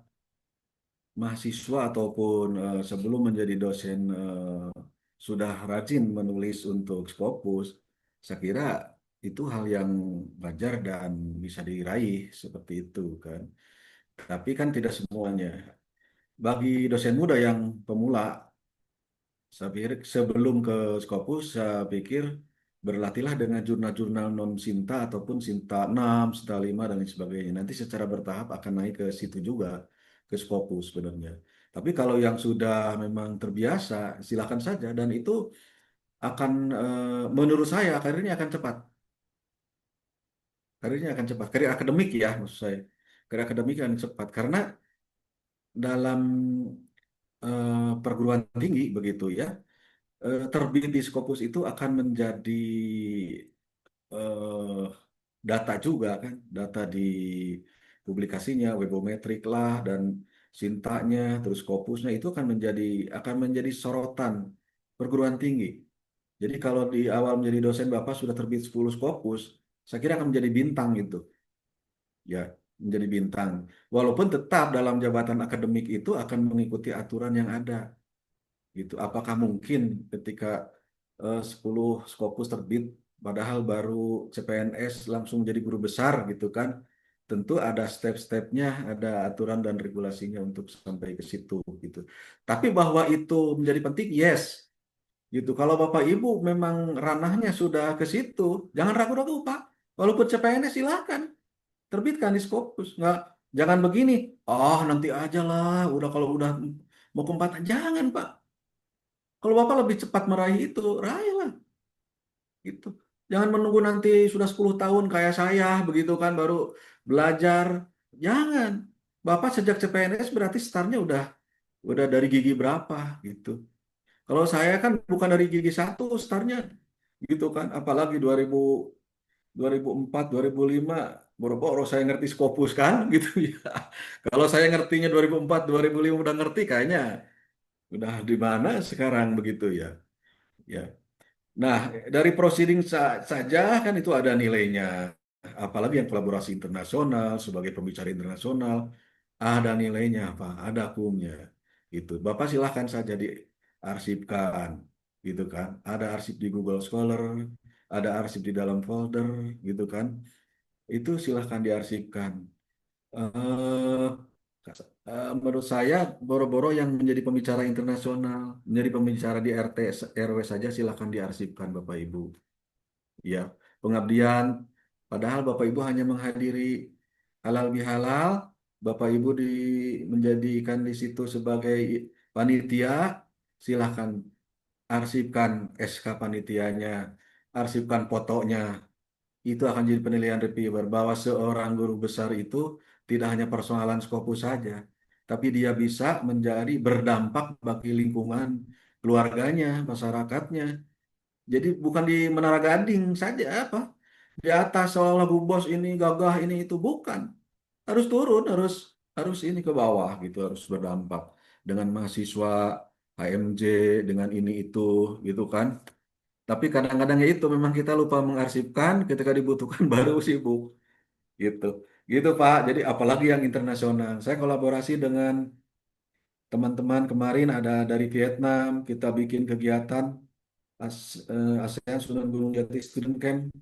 mahasiswa ataupun sebelum menjadi dosen sudah rajin menulis untuk Scopus, saya kira itu hal yang wajar dan bisa diraih seperti itu kan. Tapi kan tidak semuanya. Bagi dosen muda yang pemula, saya pikir sebelum ke Scopus, saya pikir berlatihlah dengan jurnal-jurnal non Sinta ataupun Sinta 6, Sinta 5 dan lain sebagainya. Nanti secara bertahap akan naik ke situ juga, ke Scopus sebenarnya. Tapi kalau yang sudah memang terbiasa, silakan saja dan itu akan menurut saya karirnya akan cepat. Karirnya akan cepat. Karir akademik ya maksud saya. Karir akademik akan cepat karena dalam perguruan tinggi begitu ya. Terbit di Scopus itu akan menjadi eh, data juga kan, data di publikasinya, webometrik lah dan sintanya, terus Scopusnya itu akan menjadi sorotan perguruan tinggi. Jadi kalau di awal menjadi dosen Bapak sudah terbit 10 Scopus, saya kira akan menjadi bintang itu, ya, menjadi bintang. Walaupun tetap dalam jabatan akademik itu akan mengikuti aturan yang ada. Gitu. Apakah mungkin ketika 10 Scopus terbit, padahal baru CPNS langsung jadi guru besar gitu kan? Tentu ada step-stepnya, ada aturan dan regulasinya untuk sampai ke situ gitu. Tapi bahwa itu menjadi penting, yes, gitu. Kalau Bapak Ibu memang ranahnya sudah ke situ, jangan ragu-ragu Pak. Walaupun CPNS silakan terbitkan di Scopus, nggak, jangan begini. Oh nanti aja lah, udah kalau udah mau ke 4, jangan Pak. Kalau Bapak lebih cepat meraih itu, raihlah gitu. Jangan menunggu nanti sudah 10 tahun kayak saya begitu kan baru belajar. Jangan. Bapak sejak CPNS berarti startnya udah dari gigi berapa gitu. Kalau saya kan bukan dari gigi satu startnya gitu kan. Apalagi 2004, 2005 boro-boro saya ngerti Scopus kan gitu ya. Kalau saya ngertinya 2004, 2005 udah ngerti kayaknya udah di mana sekarang begitu ya. Ya. Nah, dari proceeding saja kan itu ada nilainya. Apalagi yang kolaborasi internasional sebagai pembicara internasional, ada nilainya apa? Ada akumnya. Gitu. Bapak silahkan saja diarsipkan, gitu kan? Ada arsip di Google Scholar, ada arsip di dalam folder, gitu kan? Itu silahkan diarsipkan. eh Menurut saya, boro-boro yang menjadi pembicara internasional, menjadi pembicara di RT RW saja silahkan diarsipkan Bapak Ibu. Ya, pengabdian. Padahal Bapak Ibu hanya menghadiri halal bihalal, Bapak Ibu menjadikan di situ sebagai panitia, silahkan arsipkan SK panitianya, arsipkan fotonya. Itu akan jadi penilaian reviewer bahwa seorang guru besar itu tidak hanya persoalan Scopus saja, tapi dia bisa menjadi berdampak bagi lingkungan, keluarganya, masyarakatnya. Jadi bukan di Menara Gading saja apa di atas seolah-olah Bu Bos ini gagah ini itu bukan. Harus turun, harus harus ini ke bawah gitu, harus berdampak dengan mahasiswa HMJ dengan ini itu gitu kan. Tapi kadang-kadang ya itu memang kita lupa mengarsipkan ketika dibutuhkan baru sibuk gitu. Gitu Pak. Jadi apalagi yang internasional. Saya kolaborasi dengan teman-teman kemarin ada dari Vietnam, kita bikin kegiatan ASEAN Sunan Gunung Jati Student Camp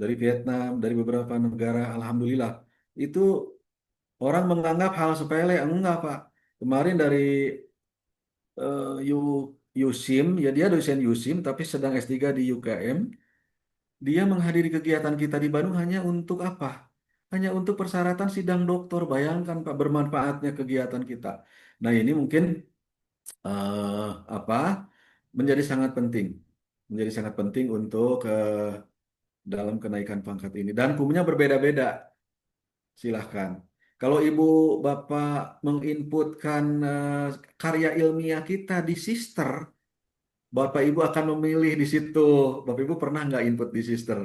dari Vietnam, dari beberapa negara. Alhamdulillah. Itu orang menganggap hal sepele, enggak Pak. Kemarin dari USIM, ya dia dosen USIM tapi sedang S3 di UKM. Dia menghadiri kegiatan kita di Bandung hanya untuk apa? Hanya untuk persyaratan sidang doktor. Bayangkan Pak bermanfaatnya kegiatan kita. Nah ini mungkin eh, apa? Menjadi sangat penting. Menjadi sangat penting untuk dalam kenaikan pangkat ini. Dan kumnya berbeda-beda. Silahkan. Kalau Ibu Bapak menginputkan karya ilmiah kita di Sister, Bapak Ibu akan memilih di situ. Bapak Ibu pernah nggak input di Sister?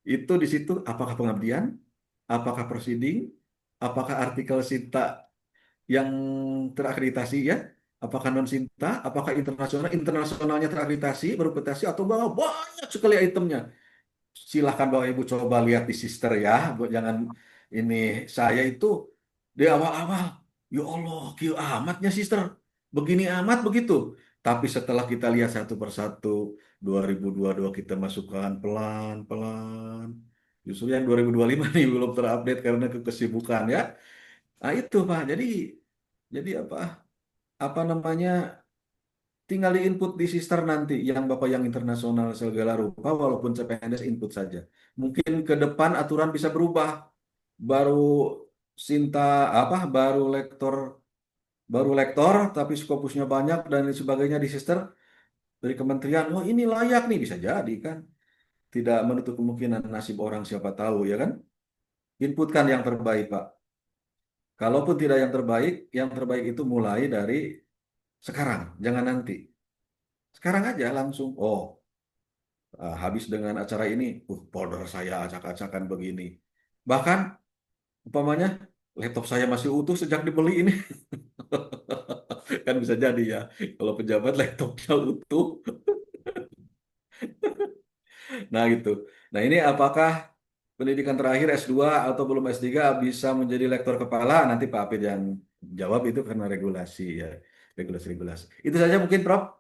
Itu di situ apakah pengabdian, apakah proceeding, apakah artikel Sinta yang terakreditasi ya? apakah non Sinta, apakah internasional, internasionalnya terakreditasi, berprestasi atau bahwa banyak sekali itemnya. Silahkan Bapak Ibu coba lihat di sister ya, jangan ini saya itu di awal-awal, ya Allah, kieu amatnya sister, begini amat begitu. Tapi setelah kita lihat satu persatu, 2022 kita masukkan pelan-pelan. Justru yang 2025 nih belum terupdate karena kesibukan ya. Nah itu Pak, jadi apa? Apa namanya? Tinggal di input di sister nanti yang Bapak yang internasional segala rupa walaupun CPNS input saja. Mungkin ke depan aturan bisa berubah. Baru Sinta apa baru lektor tapi skopusnya banyak dan lain sebagainya di sister dari kementerian. Oh, ini layak nih bisa jadi kan. Tidak menutup kemungkinan nasib orang siapa tahu ya kan. Inputkan yang terbaik, Pak. Kalaupun tidak yang terbaik itu mulai dari sekarang, jangan nanti. Sekarang aja langsung. Oh, habis dengan acara ini, folder saya acak-acakan begini. Bahkan, umpamanya, laptop saya masih utuh sejak dibeli ini. Kan bisa jadi ya, kalau pejabat laptopnya utuh. Nah, gitu. Nah, ini apakah pendidikan terakhir S2 atau belum S3 bisa menjadi lektor kepala? Nanti Pak Apid yang jawab itu karena regulasi ya. Regulasi-regulasi. Itu saja mungkin Prof.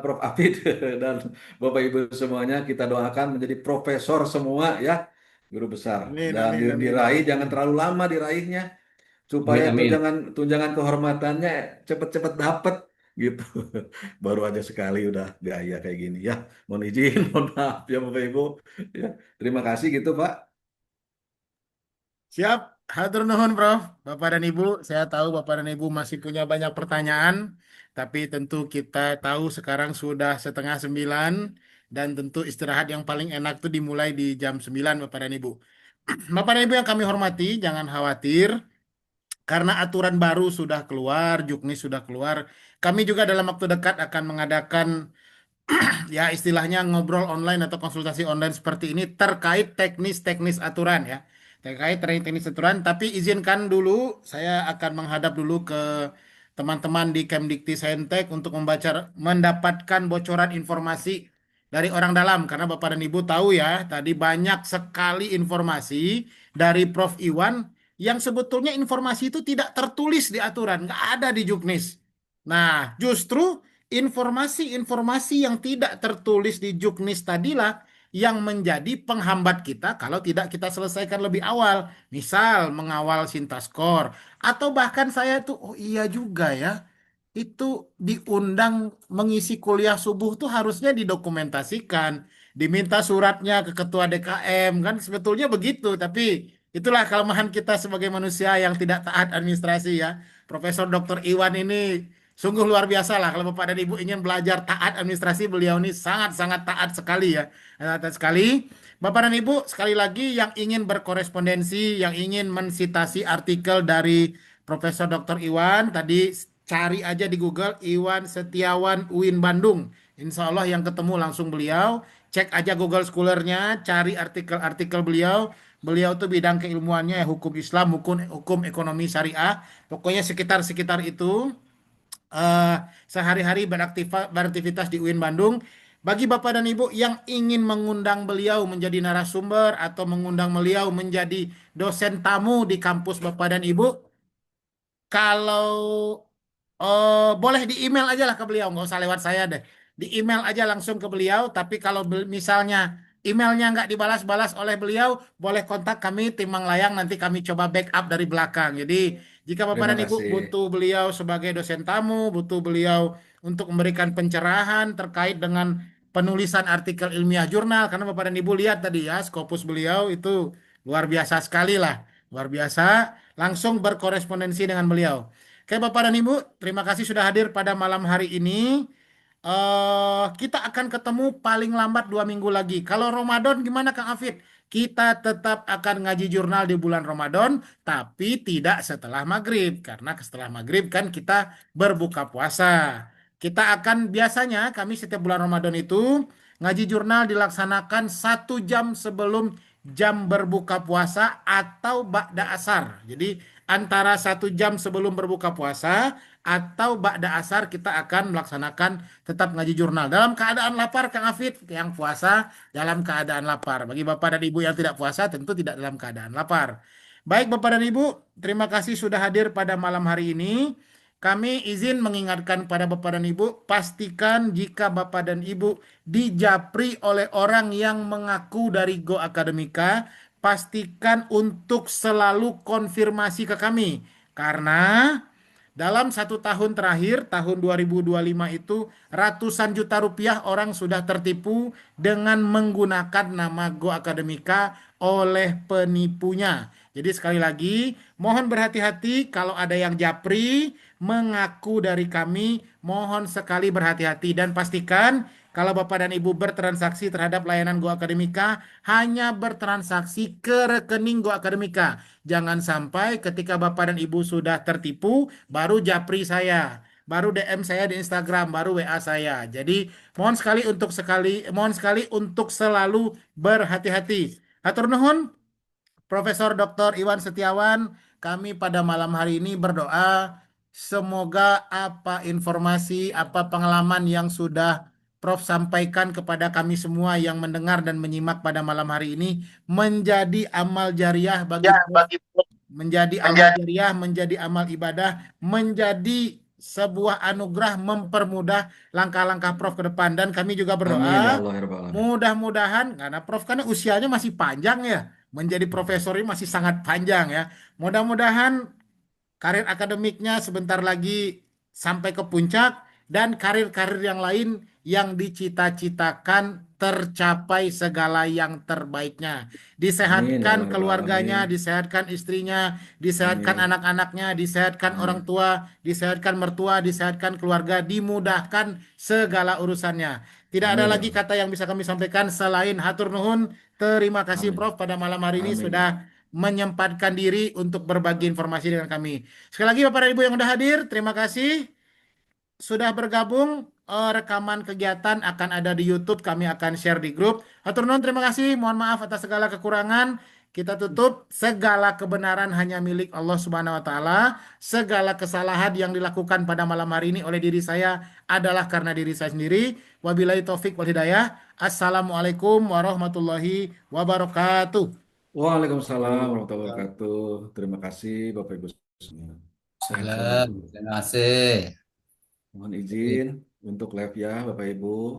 Prof. Apid dan Bapak Ibu semuanya kita doakan menjadi profesor semua ya, guru besar Amin, dan amin, amin, diraih amin, jangan amin. terlalu lama diraihnya supaya Amin, amin. tunjangan kehormatannya cepet-cepet dapet gitu. Baru aja sekali udah gaya kayak gini ya. Mohon izin, mohon maaf ya Bapak Ibu. Ya, terima kasih gitu Pak. Siap, hatur nuhun, Prof. Bapak dan Ibu, saya tahu Bapak dan Ibu masih punya banyak pertanyaan, tapi tentu kita tahu sekarang sudah setengah 9 dan tentu istirahat yang paling enak itu dimulai di jam 9, Bapak dan Ibu. Bapak dan Ibu yang kami hormati, jangan khawatir karena aturan baru sudah keluar, juknis sudah keluar. Kami juga dalam waktu dekat akan mengadakan ya istilahnya ngobrol online atau konsultasi online seperti ini terkait teknis-teknis aturan ya. Terkait teknis aturan, tapi izinkan dulu saya akan menghadap dulu ke teman-teman di Kemdikti Saintek untuk mendapatkan bocoran informasi dari orang dalam karena Bapak dan Ibu tahu ya, tadi banyak sekali informasi dari Prof Iwan yang sebetulnya informasi itu tidak tertulis di aturan, nggak ada di Juknis. Nah, justru informasi-informasi yang tidak tertulis di Juknis tadilah yang menjadi penghambat kita kalau tidak kita selesaikan lebih awal. Misal mengawal Sintaskor atau bahkan saya tuh oh iya juga ya. Itu diundang mengisi kuliah subuh tuh harusnya didokumentasikan, diminta suratnya ke ketua DKM kan sebetulnya begitu, tapi itulah kelemahan kita sebagai manusia yang tidak taat administrasi ya. Profesor Dr. Iwan ini sungguh luar biasa lah. Kalau Bapak dan Ibu ingin belajar taat administrasi, beliau ini sangat-sangat taat sekali ya. Taat sekali. Bapak dan Ibu, sekali lagi yang ingin berkorespondensi, yang ingin mensitasi artikel dari Profesor Dr. Iwan, tadi cari aja di Google Iwan Setiawan UIN Bandung. Insya Allah yang ketemu langsung beliau. Cek aja Google Scholar-nya, cari artikel-artikel beliau. Beliau tuh bidang keilmuannya ya, hukum Islam, hukum ekonomi syariah. Pokoknya sekitar-sekitar itu eh, sehari-hari beraktivitas di UIN Bandung. Bagi Bapak dan Ibu yang ingin mengundang beliau menjadi narasumber atau mengundang beliau menjadi dosen tamu di kampus Bapak dan Ibu, kalau boleh di email aja lah ke beliau, nggak usah lewat saya deh. Di email aja langsung ke beliau. Tapi kalau misalnya emailnya nggak dibalas-balas oleh beliau, boleh kontak kami tim Mang Layang. Nanti kami coba backup dari belakang. Jadi jika Bapak Terima dan Ibu kasih. butuh beliau sebagai dosen tamu, butuh beliau untuk memberikan pencerahan terkait dengan penulisan artikel ilmiah jurnal, karena Bapak dan Ibu lihat tadi ya, Scopus beliau itu luar biasa sekali lah, luar biasa. Langsung berkorespondensi dengan beliau. Oke, Bapak dan Ibu, terima kasih sudah hadir pada malam hari ini. Kita akan ketemu paling lambat 2 minggu lagi. Kalau Ramadan gimana Kang Afid? Kita tetap akan ngaji jurnal di bulan Ramadan, tapi tidak setelah maghrib. Karena setelah maghrib kan kita berbuka puasa. Kita akan biasanya kami setiap bulan Ramadan itu ngaji jurnal dilaksanakan 1 jam sebelum jam berbuka puasa atau ba'da asar. Jadi antara 1 jam sebelum berbuka puasa atau ba'da asar kita akan melaksanakan tetap ngaji jurnal. Dalam keadaan lapar, Kang Afid, yang puasa dalam keadaan lapar. Bagi Bapak dan Ibu yang tidak puasa tentu tidak dalam keadaan lapar. Baik Bapak dan Ibu, terima kasih sudah hadir pada malam hari ini. Kami izin mengingatkan pada Bapak dan Ibu, pastikan jika Bapak dan Ibu dijapri oleh orang yang mengaku dari Go Akademika, pastikan untuk selalu konfirmasi ke kami. Karena dalam 1 tahun terakhir, tahun 2025 itu, ratusan juta rupiah orang sudah tertipu dengan menggunakan nama Go Akademika oleh penipunya. Jadi sekali lagi, mohon berhati-hati kalau ada yang japri mengaku dari kami, mohon sekali berhati-hati dan pastikan kalau Bapak dan Ibu bertransaksi terhadap layanan Go Akademika, hanya bertransaksi ke rekening Go Akademika. Jangan sampai ketika Bapak dan Ibu sudah tertipu, baru japri saya, baru DM saya di Instagram, baru WA saya. Jadi mohon sekali untuk selalu berhati-hati. Hatur nuhun, Profesor Dr. Iwan Setiawan, kami pada malam hari ini berdoa semoga apa informasi, apa pengalaman yang sudah Prof sampaikan kepada kami semua yang mendengar dan menyimak pada malam hari ini menjadi amal jariah bagi Ya, Prof, bagi menjadi amal menjadi jariah, menjadi amal ibadah, menjadi sebuah anugerah mempermudah langkah-langkah Prof ke depan. Dan kami juga Amin ya berdoa Allah ya Rabbal Alamin. mudah-mudahan karena Prof kan usianya masih panjang ya, menjadi profesor ini masih sangat panjang ya. Mudah-mudahan karir akademiknya sebentar lagi sampai ke puncak dan karir-karir yang lain yang dicita-citakan tercapai segala yang terbaiknya. Amin ya Disehatkan Allah ya Rabbal keluarganya, Alamin. disehatkan istrinya, disehatkan Amin. anak-anaknya, disehatkan orang Amin. tua, disehatkan mertua, disehatkan keluarga, dimudahkan segala urusannya. Tidak ada Amin ya lagi Allah. kata yang bisa kami sampaikan selain hatur nuhun. Terima kasih Amin. Prof pada malam hari ini Amin ya sudah Allah. menyempatkan diri untuk berbagi informasi dengan kami. Sekali lagi Bapak dan Ibu yang sudah hadir, terima kasih sudah bergabung. Rekaman kegiatan akan ada di YouTube, kami akan share di grup. Hatur nuhun, terima kasih. Mohon maaf atas segala kekurangan. Kita tutup, segala kebenaran hanya milik Allah Subhanahu wa taala. Segala kesalahan yang dilakukan pada malam hari ini oleh diri saya adalah karena diri saya sendiri. Wabillahi taufik wal hidayah. Assalamualaikum warahmatullahi wabarakatuh. Waalaikumsalam warahmatullahi wabarakatuh. Terima kasih Bapak Ibu semua. Sehat selalu. Terima kasih. Mohon izin untuk live ya Bapak Ibu.